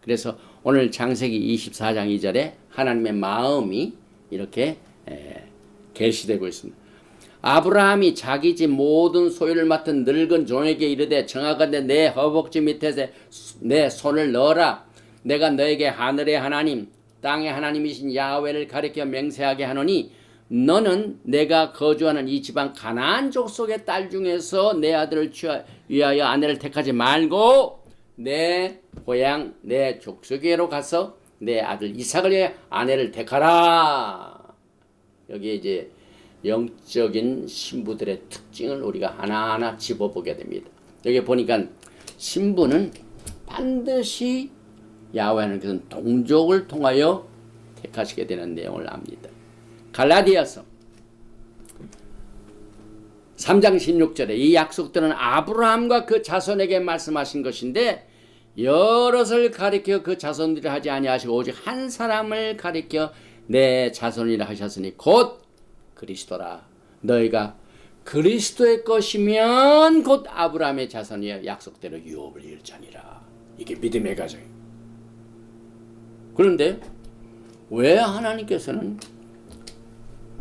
그래서 오늘 창세기 24장 2절에 하나님의 마음이 이렇게 계시되고 있습니다. 아브라함이 자기 집 모든 소유를 맡은 늙은 종에게 이르되, 정하건대 내 허벅지 밑에 내 손을 넣어라. 내가 너에게 하늘의 하나님 땅의 하나님이신 야훼를 가리켜 맹세하게 하노니, 너는 내가 거주하는 이 지방 가나안 족속의 딸 중에서 내 아들을 위하여 아내를 택하지 말고 내 고향 내 족속에로 가서 내 아들 이삭을 위하여 아내를 택하라. 여기에 이제 영적인 신부들의 특징을 우리가 하나하나 짚어보게 됩니다. 여기 보니까 신부는 반드시 야훼는 그런 동족을 통하여 택하시게 되는 내용을 압니다. 갈라디아서 3장 16절에 이 약속들은 아브라함과 그 자손에게 말씀하신 것인데, 여럿을 가리켜 그 자손들이 하지 아니하시고 오직 한 사람을 가리켜 내 자손이라 하셨으니 곧 그리스도라. 너희가 그리스도의 것이면 곧 아브라함의 자손이여 약속대로 유업을 이룰자니라. 이게 믿음의 가정입니다. 그런데 왜 하나님께서는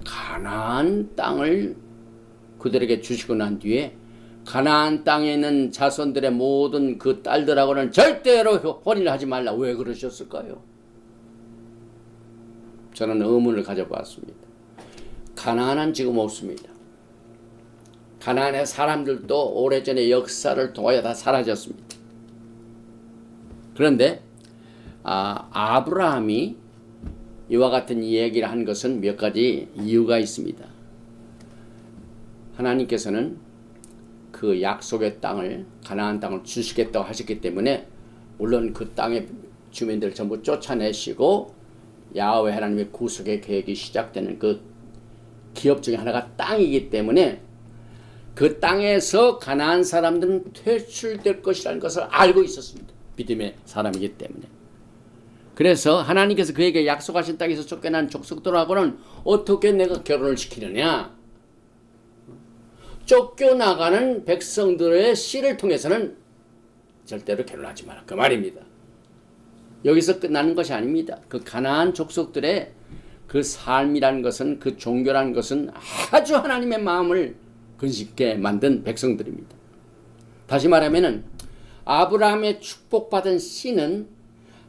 가나안 땅을 그들에게 주시고 난 뒤에 가나안 땅에 있는 자손들의 모든 그 딸들하고는 절대로 혼인을 하지 말라, 왜 그러셨을까요? 저는 의문을 가져보았습니다. 가나안은 지금 없습니다. 가나안의 사람들도 오래전에 역사를 통하여 다 사라졌습니다. 그런데 아브라함이 이와 같은 이야기를 한 것은 몇 가지 이유가 있습니다. 하나님께서는 그 약속의 땅을, 가나안 땅을 주시겠다고 하셨기 때문에 물론 그 땅의 주민들을 전부 쫓아내시고 야훼 하나님의 구속의 계획이 시작되는 그 기업 중에 하나가 땅이기 때문에 그 땅에서 가나안 사람들은 퇴출될 것이라는 것을 알고 있었습니다. 믿음의 사람이기 때문에. 그래서 하나님께서 그에게 약속하신 땅에서 쫓겨난 족속들하고는 어떻게 내가 결혼을 시키느냐? 쫓겨나가는 백성들의 씨를 통해서는 절대로 결혼하지 마라, 그 말입니다. 여기서 끝나는 것이 아닙니다. 그 가나안 족속들의 그 삶이란 것은, 그 종교란 것은 아주 하나님의 마음을 근심케 만든 백성들입니다. 다시 말하면은 아브라함의 축복받은 씨는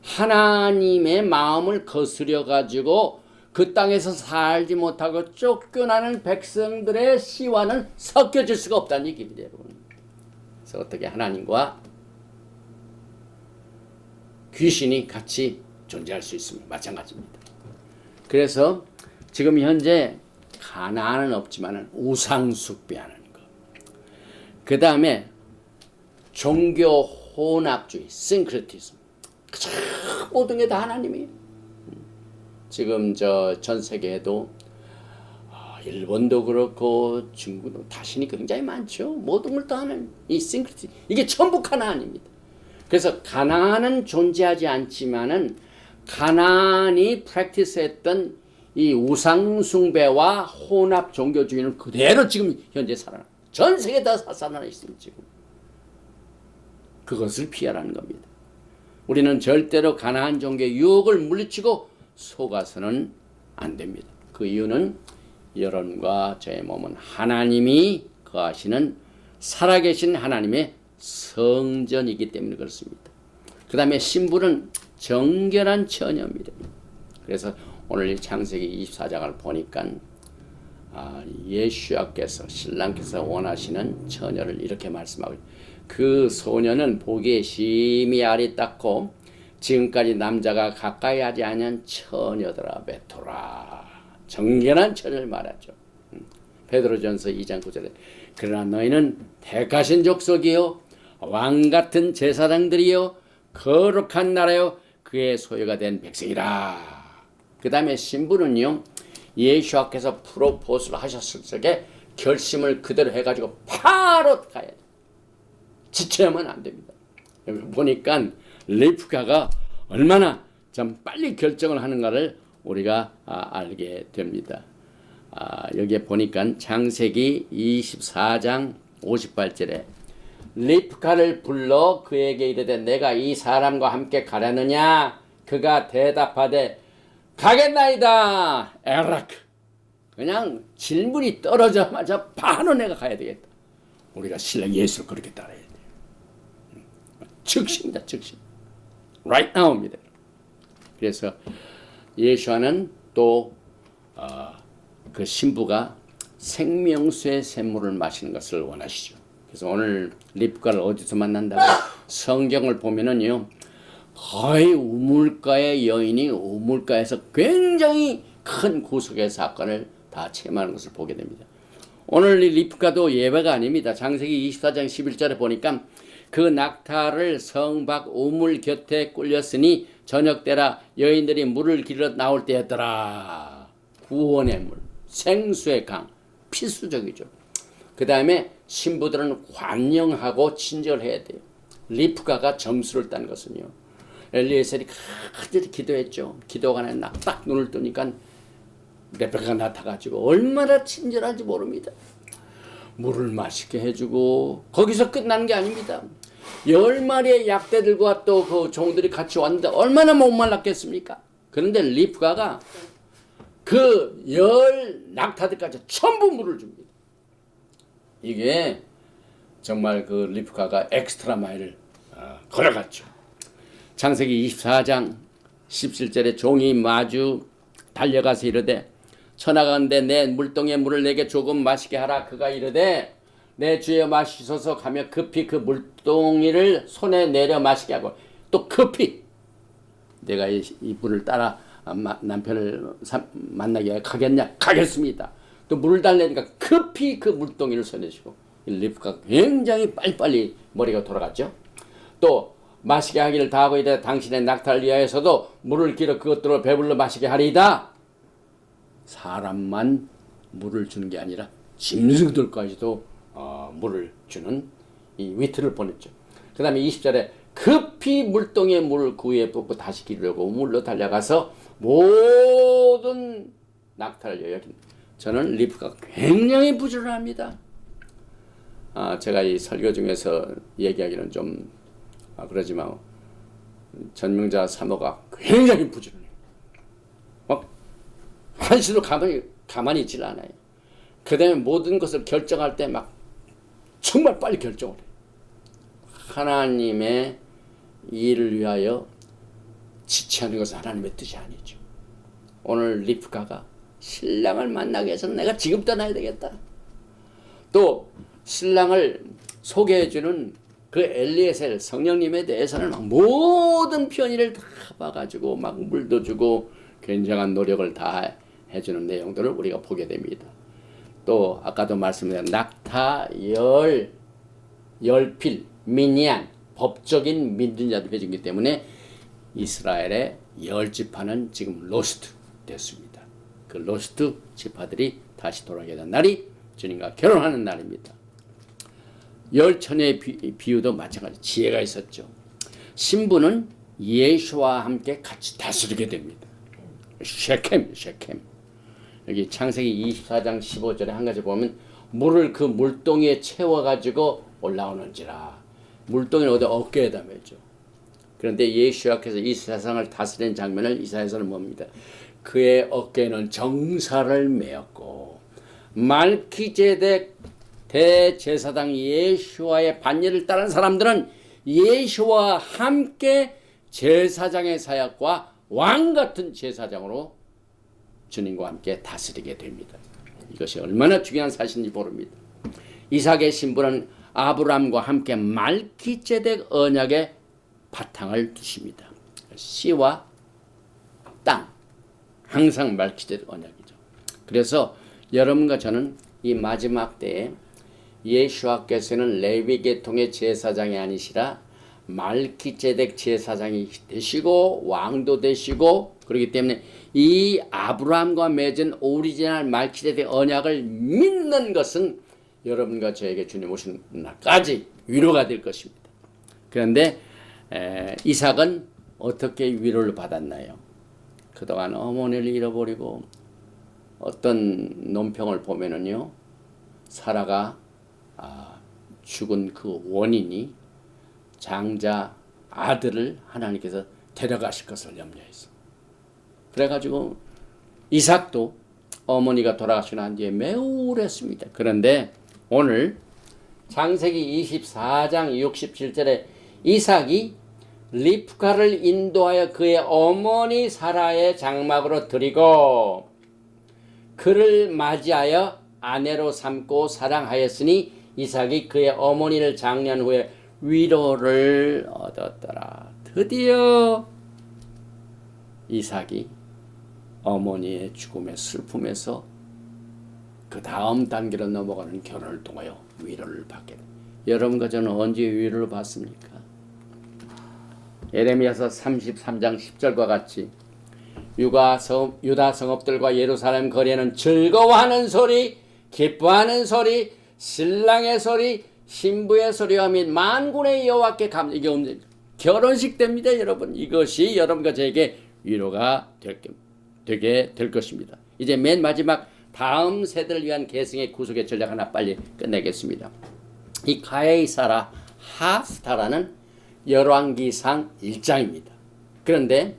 하나님의 마음을 거스려 가지고 그 땅에서 살지 못하고 쫓겨나는 백성들의 씨와는 섞여질 수가 없다는 얘기입니다, 여러분. 그래서 어떻게 하나님과 귀신이 같이 존재할 수 있습니다. 마찬가지입니다. 그래서 지금 현재 가나안은 없지만 우상 숭배하는 것, 그 다음에 종교 혼합주의, 싱크레티즘, 모든 게 다 하나님이에요. 지금 전 세계에도 일본도 그렇고 중국도 다신이 굉장히 많죠. 모든 걸 다 하는 이 싱크레티즘, 이게 전부 가나안입니다. 그래서 가나안은 존재하지 않지만은 가나안이 프랙티스했던 이 우상 숭배와 혼합 종교주의는 그대로 지금 현재 살아나. 전 세계 다 살아나 있습니다. 지금. 그것을 피하라는 겁니다. 우리는 절대로 가나안 종교의 유혹을 물리치고 속아서는 안 됩니다. 그 이유는 여러분과 저의 몸은 하나님이 거하시는 살아계신 하나님의 성전이기 때문에 그렇습니다. 그 다음에 신부는 정결한 처녀입니다. 그래서 오늘 이 창세기 24장을 보니까 예수께서, 신랑께서 원하시는 처녀를 이렇게 말씀하고, 그 소녀는 보기에 심히 아리따고 지금까지 남자가 가까이 하지 않은 처녀더라. 베토라. 정결한 처녀를 말하죠. 베드로전서 2장 9절에 그러나 너희는 택하신 족속이요 왕같은 제사장들이요 거룩한 나라요 그의 소유가 된 백성이라. 그 다음에 신부는요, 예수께서 프로포즈를 하셨을 적에 결심을 그대로 해가지고 바로 가야 돼. 지체하면 안 됩니다. 여기 보니까 리브가가 얼마나 좀 빨리 결정을 하는가를 우리가 알게 됩니다. 여기에 보니까 창세기 24장 58절에 리브가를 불러 그에게 이르되 내가 이 사람과 함께 가려느냐? 그가 대답하되 가겠나이다. 에라크. 그냥 질문이 떨어져마자 바로 내가 가야 되겠다. 우리가 신랑 예수를 그렇게 따라야 돼요. 즉시입니다. 즉시. Right now입니다. 그래서 예수와는 또 그 신부가 생명수의 샘물을 마시는 것을 원하시죠. 그래서 오늘 리브가를 어디서 만난다고? 성경을 보면은요, 거의 우물가의 여인이 우물가에서 굉장히 큰 구속의 사건을 다 체험하는 것을 보게 됩니다. 오늘 이 리브가도 예외가 아닙니다. 창세기 24장 11절에 보니까 그 낙타를 성 밖 우물 곁에 꿀렸으니 저녁 때라 여인들이 물을 길러 나올 때였더라. 구원의 물, 생수의 강, 필수적이죠. 그 다음에 신부들은 관영하고 친절해야 돼요. 리브가가 점수를 딴 것은요, 엘리에셀이 간절히 기도했죠. 기도가 딱 눈을 뜨니까 레베카가 나타가지고 얼마나 친절한지 모릅니다. 물을 마시게 해주고, 거기서 끝난 게 아닙니다. 10마리의 약대들과 또 그 종들이 같이 왔는데 얼마나 못 말랐겠습니까? 그런데 리브가가 그 10 낙타들까지 전부 물을 줍니다. 이게 정말 그 리브가가 엑스트라 마일을 걸어갔죠. 창세기 24장 17절에 종이 마주 달려가서 이르되 천하간대 내 물동의 물을 내게 조금 마시게 하라. 그가 이르되 내 주여 마시소서 가며 급히 그 물동이를 손에 내려 마시게 하고, 또 급히 내가 이 물을 따라 남편을 만나게 가겠냐? 가겠습니다. 또 물을 달래니까 급히 그 물동이를 손에 쥐고, 리브가 굉장히 빨리빨리 머리가 돌아갔죠. 또 마시게 하기를 다하고 이르되 당신의 낙타를 위하여서도 물을 길어 그것들을 배불러 마시게 하리이다. 사람만 물을 주는 게 아니라 짐승들까지도 물을 주는 이 위트를 보냈죠. 그 다음에 20절에 급히 물동에 물을 그 위에 붓고 다시 기르려고 우물로 달려가서 모든 낙타를 여긴. 저는 리브가 굉장히 부지런합니다. 제가 이 설교 중에서 얘기하기는 좀 그러지만 전명자 사모가 굉장히 부지런해요. 막 한시도 가만히 있질 않아요. 그 다음에 모든 것을 결정할 때 막 정말 빨리 결정을 해요. 하나님의 일을 위하여 지체하는 것은 하나님의 뜻이 아니죠. 오늘 리브가가 신랑을 만나기 위해서는 내가 지금 떠나야 되겠다. 또 신랑을 소개해주는 그 엘리에셀 성령님에 대해서는 막 모든 편의를 다 봐가지고 막 물도 주고 굉장한 노력을 다 해주는 내용들을 우리가 보게 됩니다. 또 아까도 말씀드린 낙타 열필 미니안 법적인 믿는 자들 해주기 때문에 이스라엘의 10지파는 지금 로스트 됐습니다. 그 로스트 지파들이 다시 돌아가게 된 날이 주님과 결혼하는 날입니다. 열처녀의 비유도 마찬가지 지혜가 있었죠. 신부는 예수와 함께 같이 다스리게 됩니다. 쉐켐. 여기 창세기 24장 15절에 한 가지 보면 물을 그 물동이에 채워가지고 올라오는지라. 물동이는 어디 어깨에다 매죠. 그런데 예수와께서 이 세상을 다스리는 장면을 이사야서는 봅니다. 그의 어깨에는 정사를 메었고 말키제덱 대제사장 예수와의 반열을 따른 사람들은 예수와 함께 제사장의 사역과 왕 같은 제사장으로 주님과 함께 다스리게 됩니다. 이것이 얼마나 중요한 사실인지 모릅니다. 이삭의 신부는 아브라함과 함께 말키제덱 언약의 바탕을 두십니다. 씨와 땅, 항상 말키제덱 언약이죠. 그래서 여러분과 저는 이 마지막 때에 예수와께서는 레위 계통의 제사장이 아니시라 말키제덱 제사장이 되시고 왕도 되시고 그렇기 때문에 이 아브라함과 맺은 오리지널 말키제덱 언약을 믿는 것은 여러분과 저에게 주님 오신 날까지 위로가 될 것입니다. 그런데 이삭은 어떻게 위로를 받았나요? 그동안 어머니를 잃어버리고 어떤 논평을 보면은요, 사라가 죽은 그 원인이 장자 아들을 하나님께서 데려가실 것을 염려해서 그래가지고 이삭도 어머니가 돌아가시고 난 뒤에 매우 우울했습니다. 그런데 오늘 창세기 24장 67절에 이삭이 리브가를 인도하여 그의 어머니 사라의 장막으로 들이고 그를 맞이하여 아내로 삼고 사랑하였으니 이삭이 그의 어머니를 장례한 후에 위로를 얻었더라. 드디어 이삭이 어머니의 죽음의 슬픔에서 그 다음 단계로 넘어가는 결혼을 통하여 위로를 받게 됩니다. 여러분과 저는 언제 위로를 받습니까? 예레미야서 33장 10절과 같이 유다 성읍들과 예루살렘 거리에는 즐거워하는 소리, 기뻐하는 소리, 신랑의 소리, 신부의 소리와 및 만군의 여호와께 이게 결혼식 됩니다, 여러분. 이것이 여러분과 저에게 위로가 되게 될 것입니다. 이제 맨 마지막 다음 세대를 위한 계승의 구속의 전략 하나 빨리 끝내겠습니다. 이 가야이사라 하스타라는 열왕기상 1장입니다. 그런데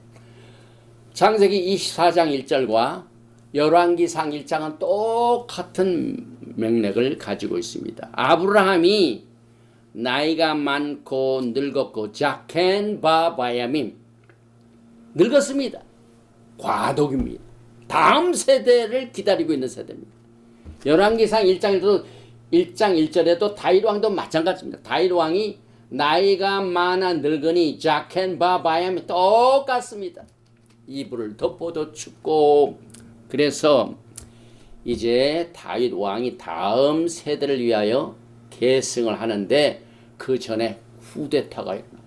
창세기 24장 1절과 열왕기상 1장은 똑같은 맥락을 가지고 있습니다. 아브라함이 나이가 많고 늙었고 자켄 바바야밈 늙었습니다. 과독입니다. 다음 세대를 기다리고 있는 세대입니다. 열왕기상 1장 1절에도 다윗 왕도 마찬가지입니다. 다윗 왕이 나이가 많아 늙으니 자켄 바바야미 똑같습니다. 이불을 덮어도 춥고 그래서 이제 다윗 왕이 다음 세대를 위하여 계승을 하는데 그 전에 쿠데타가 일어납니다.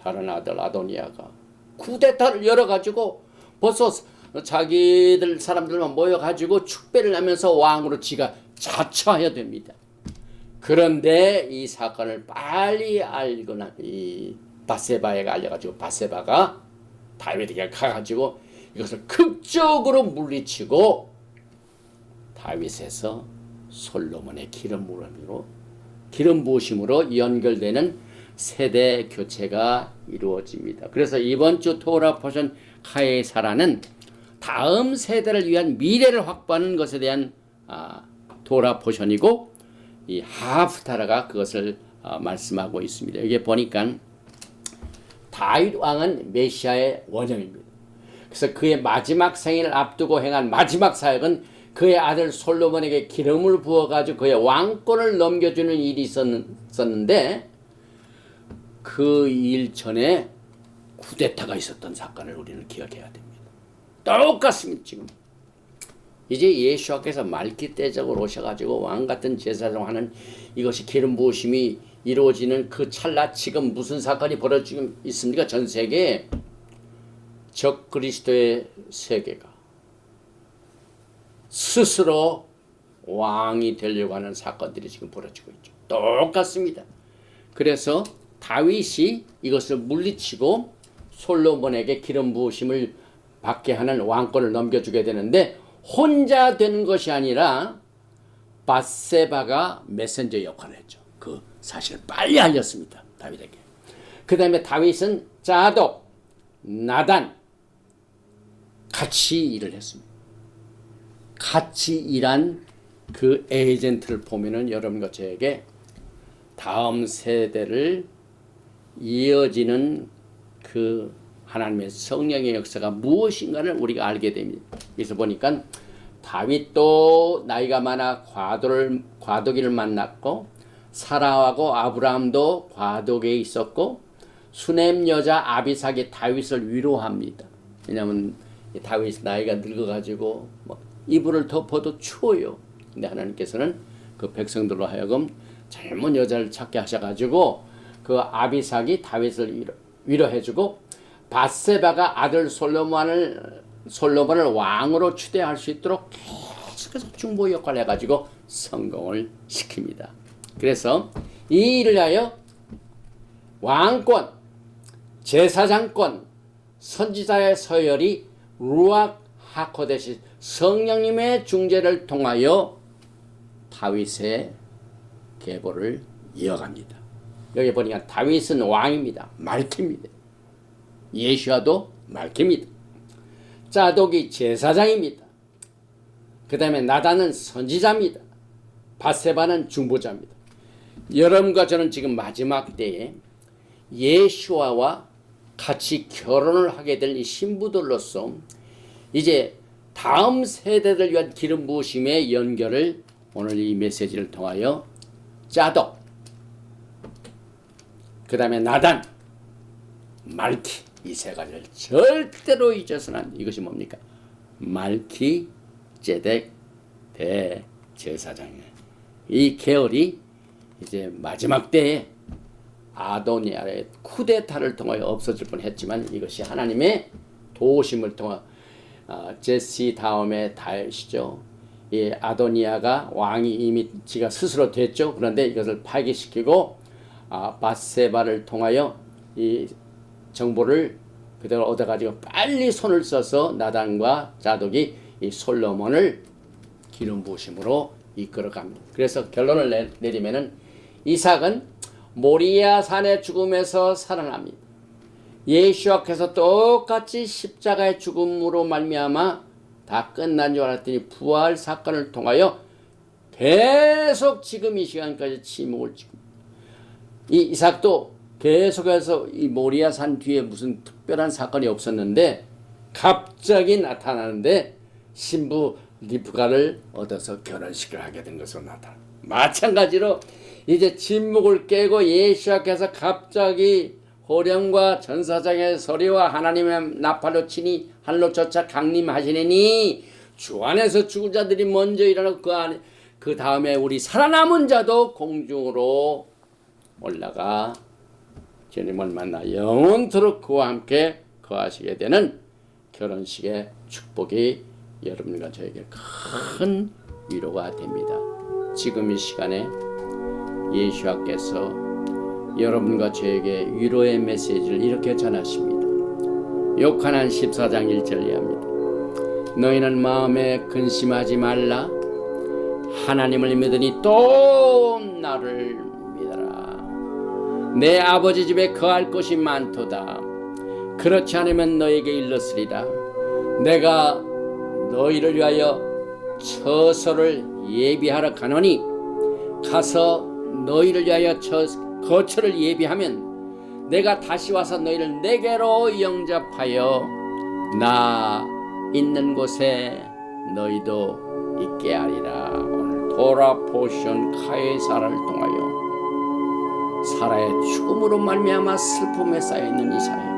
다른 아들 아도니아가 쿠데타를 열어가지고 벌써 자기들 사람들만 모여가지고 축배를 하면서 왕으로 지가 자처하여 됩니다. 그런데 이 사건을 빨리 알거나 이 바세바에가 알려가지고 바세바가 다윗에게 가가지고 이것을 극적으로 물리치고 다윗에서 솔로몬의 기름 부으심으로 연결되는 세대 교체가 이루어집니다. 그래서 이번 주 토라 포션 카에사라는 다음 세대를 위한 미래를 확보하는 것에 대한 도라포션이고 이 하프타라가 그것을 말씀하고 있습니다. 여기 보니까 다윗 왕은 메시아의 원형입니다. 그래서 그의 마지막 생일을 앞두고 행한 마지막 사역은 그의 아들 솔로몬에게 기름을 부어가지고 그의 왕권을 넘겨주는 일이 있었는데 그 일 전에 쿠데타가 있었던 사건을 우리는 기억해야 됩니다. 똑같습니다. 지금 이제 예수께서 말기때적으로 오셔가지고 왕같은 제사장 하는 이것이 기름 부으심이 이루어지는 그 찰나 지금 무슨 사건이 벌어지고 있습니까? 전 세계에 적그리스도의 세계가 스스로 왕이 되려고 하는 사건들이 지금 벌어지고 있죠. 똑같습니다. 그래서 다윗이 이것을 물리치고 솔로몬에게 기름 부으심을 받게 하는 왕권을 넘겨주게 되는데 혼자 되는 것이 아니라 밧세바가 메신저 역할을 했죠. 그 사실을 빨리 알렸습니다. 다윗에게. 그 다음에 다윗은 자독, 나단 같이 일을 했습니다. 같이 일한 그 에이전트를 보면은 여러분과 저에게 다음 세대를 이어지는 그 하나님의 성령의 역사가 무엇인가를 우리가 알게 됩니다. 그래서 보니까 다윗도 나이가 많아 과도기를 만났고 사라하고 아브라함도 과도기에 있었고 수넴 여자 아비삭이 다윗을 위로합니다. 왜냐하면 다윗 나이가 늙어가지고 이불을 덮어도 추워요. 근데 하나님께서는 그 백성들로 하여금 젊은 여자를 찾게 하셔가지고 그 아비삭이 다윗을 위로해주고 밧세바가 아들 솔로몬을 왕으로 추대할 수 있도록 계속해서 중보 역할을 해가지고 성공을 시킵니다. 그래서 이 일을 하여 왕권, 제사장권, 선지자의 서열이 루악 하코데시 성령님의 중재를 통하여 다윗의 계보를 이어갑니다. 여기 보니까 다윗은 왕입니다. 말키입니다. 예수와도 말키입니다. 자독이 제사장입니다. 그 다음에 나단은 선지자입니다. 밧세바는 중보자입니다. 여러분과 저는 지금 마지막 때에 예수와와 같이 결혼을 하게 될 이 신부들로서 이제 다음 세대를 위한 기름 부으심의 연결을 오늘 이 메시지를 통하여 자독, 그 다음에 나단, 말키 이 세 가지를 절대로 잊어서는 안 돼. 이것이 뭡니까? 말키, 제덱, 대제사장이에요. 이 계열이 이제 마지막 때에 아도니아의 쿠데타를 통하여 없어질 뻔했지만 이것이 하나님의 도우심을 통해 제시 다음에 다윗이죠. 이 아도니아가 왕이 이미 지가 스스로 됐죠. 그런데 이것을 파괴시키고 밧세바를 통하여 이 정보를 그대로 얻어가지고 빨리 손을 써서 나단과 자독이 이 솔로몬을 기름 부으심으로 이끌어갑니다. 그래서 결론을 내리면은 이삭은 모리아 산의 죽음에서 살아납니다. 예수와께서 똑같이 십자가의 죽음으로 말미암아 다 끝난 줄 알았더니 부활 사건을 통하여 계속 지금 이 시간까지 침묵을 지킵니다. 이 이삭도 계속해서 이 모리아 산 뒤에 무슨 특별한 사건이 없었는데 갑자기 나타나는데 신부 리브가를 얻어서 결혼식을 하게 된 것으로 나타나. 마찬가지로 이제 침묵을 깨고 예수께서 갑자기 호령과 전사장의 소리와 하나님의 나팔로 치니 하늘로 쫓아 강림하시느니 주 안에서 죽은 자들이 먼저 일어나고 그 다음에 우리 살아남은 자도 공중으로 올라가 주님을 만나 영원토록 그와 함께 거하시게 되는 결혼식의 축복이 여러분과 저에게 큰 위로가 됩니다. 지금 이 시간에 예수께서 여러분과 저에게 위로의 메시지를 이렇게 전하십니다. 요한한 14장 1절 이하입니다. 너희는 마음에 근심하지 말라. 하나님을 믿으니 또 나를 믿어라. 내 아버지 집에 거할 곳이 많도다. 그렇지 않으면 너에게 일렀으리라. 내가 너희를 위하여 처소를 예비하러 가노니 가서 너희를 위하여 거처를 예비하면 내가 다시 와서 너희를 내게로 영접하여 나 있는 곳에 너희도 있게 하리라. 오늘 토라 포션 카에사라를 통하여 사라의 죽음으로 말미암아 슬픔에 쌓여있는 이삭에게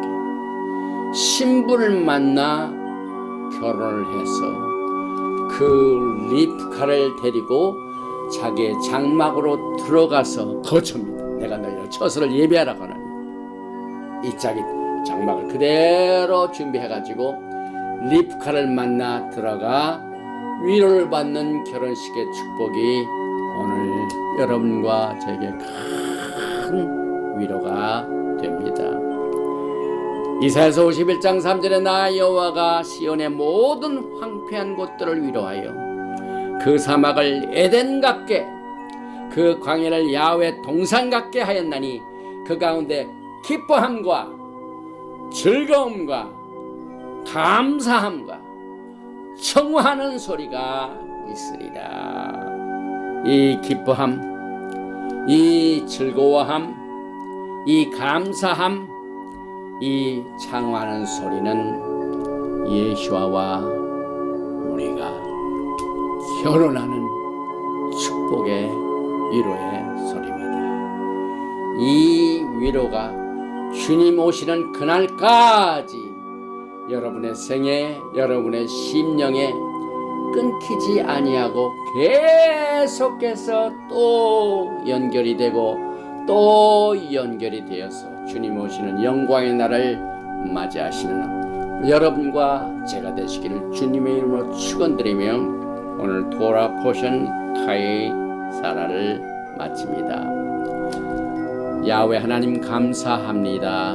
신부를 만나 결혼을 해서 그 리브카를 데리고 자기의 장막으로 들어가서 거처입니다. 내가 너희를 처소를 예비하라 하노니 이 자기 장막을 그대로 준비해가지고 리브카를 만나 들어가 위로를 받는 결혼식의 축복이 오늘 여러분과 저에게 큰 위로가 됩니다. 이사야서 51장 3절에 나 여호와가 시온의 모든 황폐한 곳들을 위로하여 그 사막을 에덴 같게 그 광야를 야훼 동산 같게 하였나니 그 가운데 기뻐함과 즐거움과 감사함과 청하는 소리가 있으리라. 이 기뻐함, 이 즐거워함, 이 감사함, 이 창화하는 소리는 예수와 우리가 결혼하는 축복의 위로의 소리입니다. 이 위로가 주님 오시는 그날까지 여러분의 생에, 여러분의 심령에 끊기지 아니하고 계속해서 또 연결이 되고 또 연결이 되어서 주님 오시는 영광의 날을 맞이하시는 여러분과 제가 되시기를 주님의 이름으로 축원드리며 오늘 토라 포션 카이 사라를 마칩니다. 야훼 하나님 감사합니다.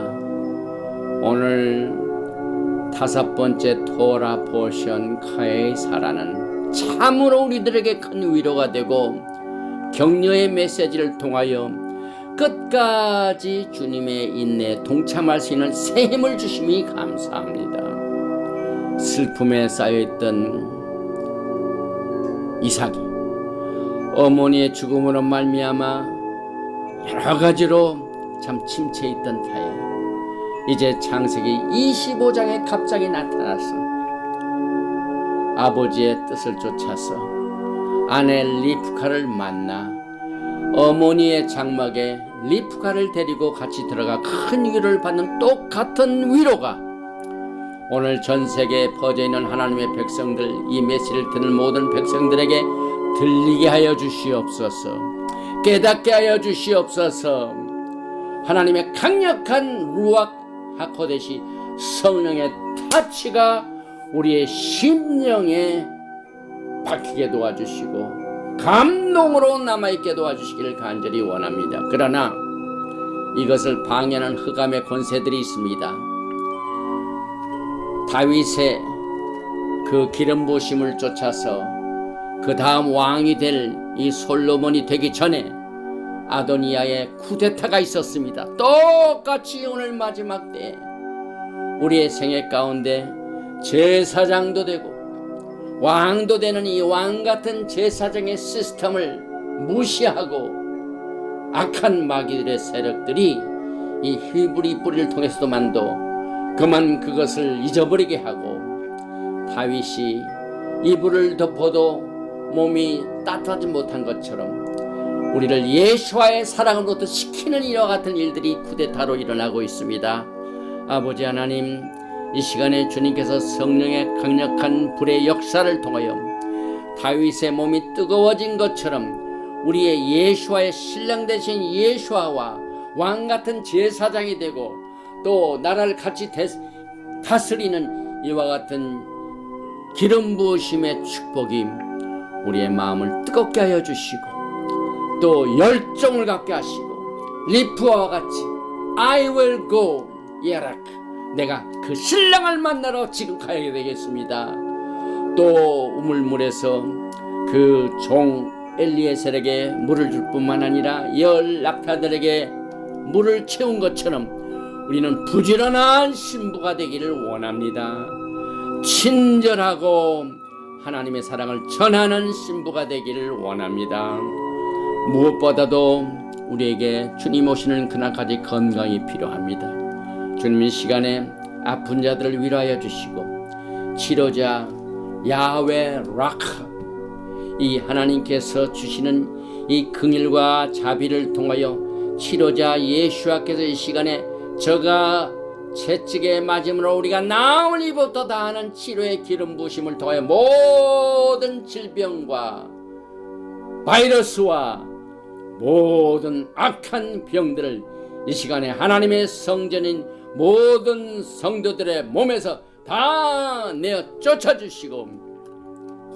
오늘 5번째 토라 포션 카이 사라는 참으로 우리들에게 큰 위로가 되고 격려의 메시지를 통하여 끝까지 주님의 인내에 동참할 수 있는 새 힘을 주심이 감사합니다. 슬픔에 쌓여있던 이삭이 어머니의 죽음으로 말미암아 여러 가지로 참 침체해 있던 터에 이제 창세기 25장에 갑자기 나타나서 아버지의 뜻을 쫓아서 아내 리브카를 만나 어머니의 장막에 리브카를 데리고 같이 들어가 큰 위로를 받는 똑같은 위로가 오늘 전 세계에 퍼져 있는 하나님의 백성들, 이 메시지를 듣는 모든 백성들에게 들리게 하여 주시옵소서. 깨닫게 하여 주시옵소서. 하나님의 강력한 루악 하코데시 성령의 타치가 우리의 심령에 박히게 도와주시고 감동으로 남아있게 도와주시기를 간절히 원합니다. 그러나 이것을 방해하는 흑암의 권세들이 있습니다. 다윗의 그 기름 부으심을 쫓아서 그 다음 왕이 될 이 솔로몬이 되기 전에 아도니아의 쿠데타가 있었습니다. 똑같이 오늘 마지막 때 우리의 생애 가운데 제사장도 되고 왕도 되는 이 왕같은 제사장의 시스템을 무시하고 악한 마귀들의 세력들이 이 히브리 뿌리를 통해서도만도 그만 그것을 잊어버리게 하고 다윗이 이불을 덮어도 몸이 따뜻하지 못한 것처럼 우리를 예수와의 사랑으로부터 시키는 이와 같은 일들이 쿠데타로 일어나고 있습니다. 아버지 하나님, 이 시간에 주님께서 성령의 강력한 불의 역사를 통하여 다윗의 몸이 뜨거워진 것처럼 우리의 예수와의 신랑 되신 예수와 왕같은 제사장이 되고 또 나라를 같이 다스리는 이와 같은 기름 부으심의 축복이 우리의 마음을 뜨겁게 하여 주시고 또 열정을 갖게 하시고 리프와 같이 I will go 예락 내가 그 신랑을 만나러 지금 가야 되겠습니다. 또 우물물에서 그 종 엘리에셀에게 물을 줄 뿐만 아니라 열 낙타들에게 물을 채운 것처럼 우리는 부지런한 신부가 되기를 원합니다. 친절하고 하나님의 사랑을 전하는 신부가 되기를 원합니다. 무엇보다도 우리에게 주님 오시는 그날까지 건강이 필요합니다. 주님 이 시간에 아픈 자들을 위로하여 주시고 치료자 야훼 라카 이 하나님께서 주시는 이 긍휼과 자비를 통하여 치료자 예수와께서 이 시간에 저가 채찍에 맞음으로 우리가 나을 이부터 다하는 치료의 기름 부으심을 통하여 모든 질병과 바이러스와 모든 악한 병들을 이 시간에 하나님의 성전인 모든 성도들의 몸에서 다 내어 쫓아주시고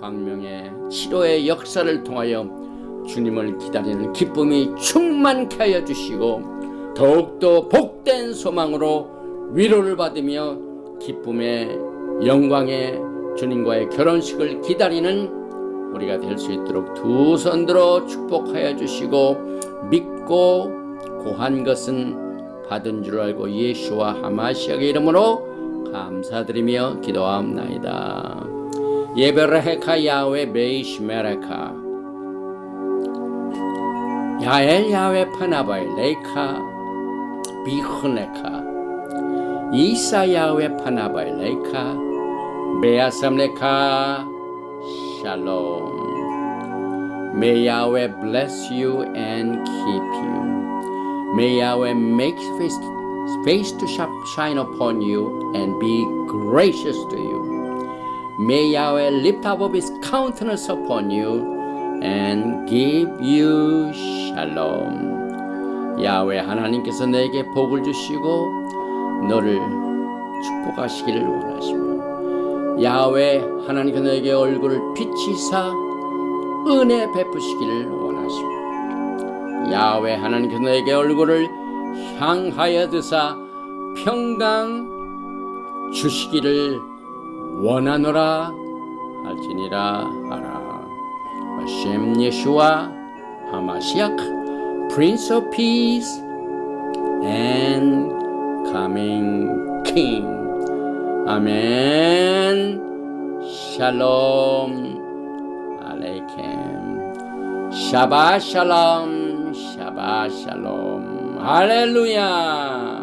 광명의 치료의 역사를 통하여 주님을 기다리는 기쁨이 충만케 하여 주시고 더욱더 복된 소망으로 위로를 받으며 기쁨의 영광의 주님과의 결혼식을 기다리는 우리가 될 수 있도록 두 손 들어 축복하여 주시고 믿고 고한 것은 받은 줄 알고 예수와 하마시아의 이름으로 감사드리며 기도하옵나이다. 예베레헤카 야훼 베이시메레카 야엘 야훼 파나바이 레이카 비흐네카 이사 야훼 파나바이 레이카 베아삼레카 샬롬. May Yahweh bless you and keep you. May Yahweh make his face to shine upon you and be gracious to you. May Yahweh lift up his countenance upon you and give you shalom. 야훼 하나님께서 내게 복을 주시고 너를 축복하시기를 원하시며 야훼 하나님께서 내게 얼굴을 비치사 은혜 베푸시기를 원하시며 야훼 하나님께서 내게 얼굴을 향하여 드사 평강 주시기를 원하노라 할지니라 하라. 하셈 예수와 하마시악 Prince of Peace and Coming King. 아멘. 샬롬 알레이켐. 샤바 샬롬 샤바 샬롬. 할렐루야.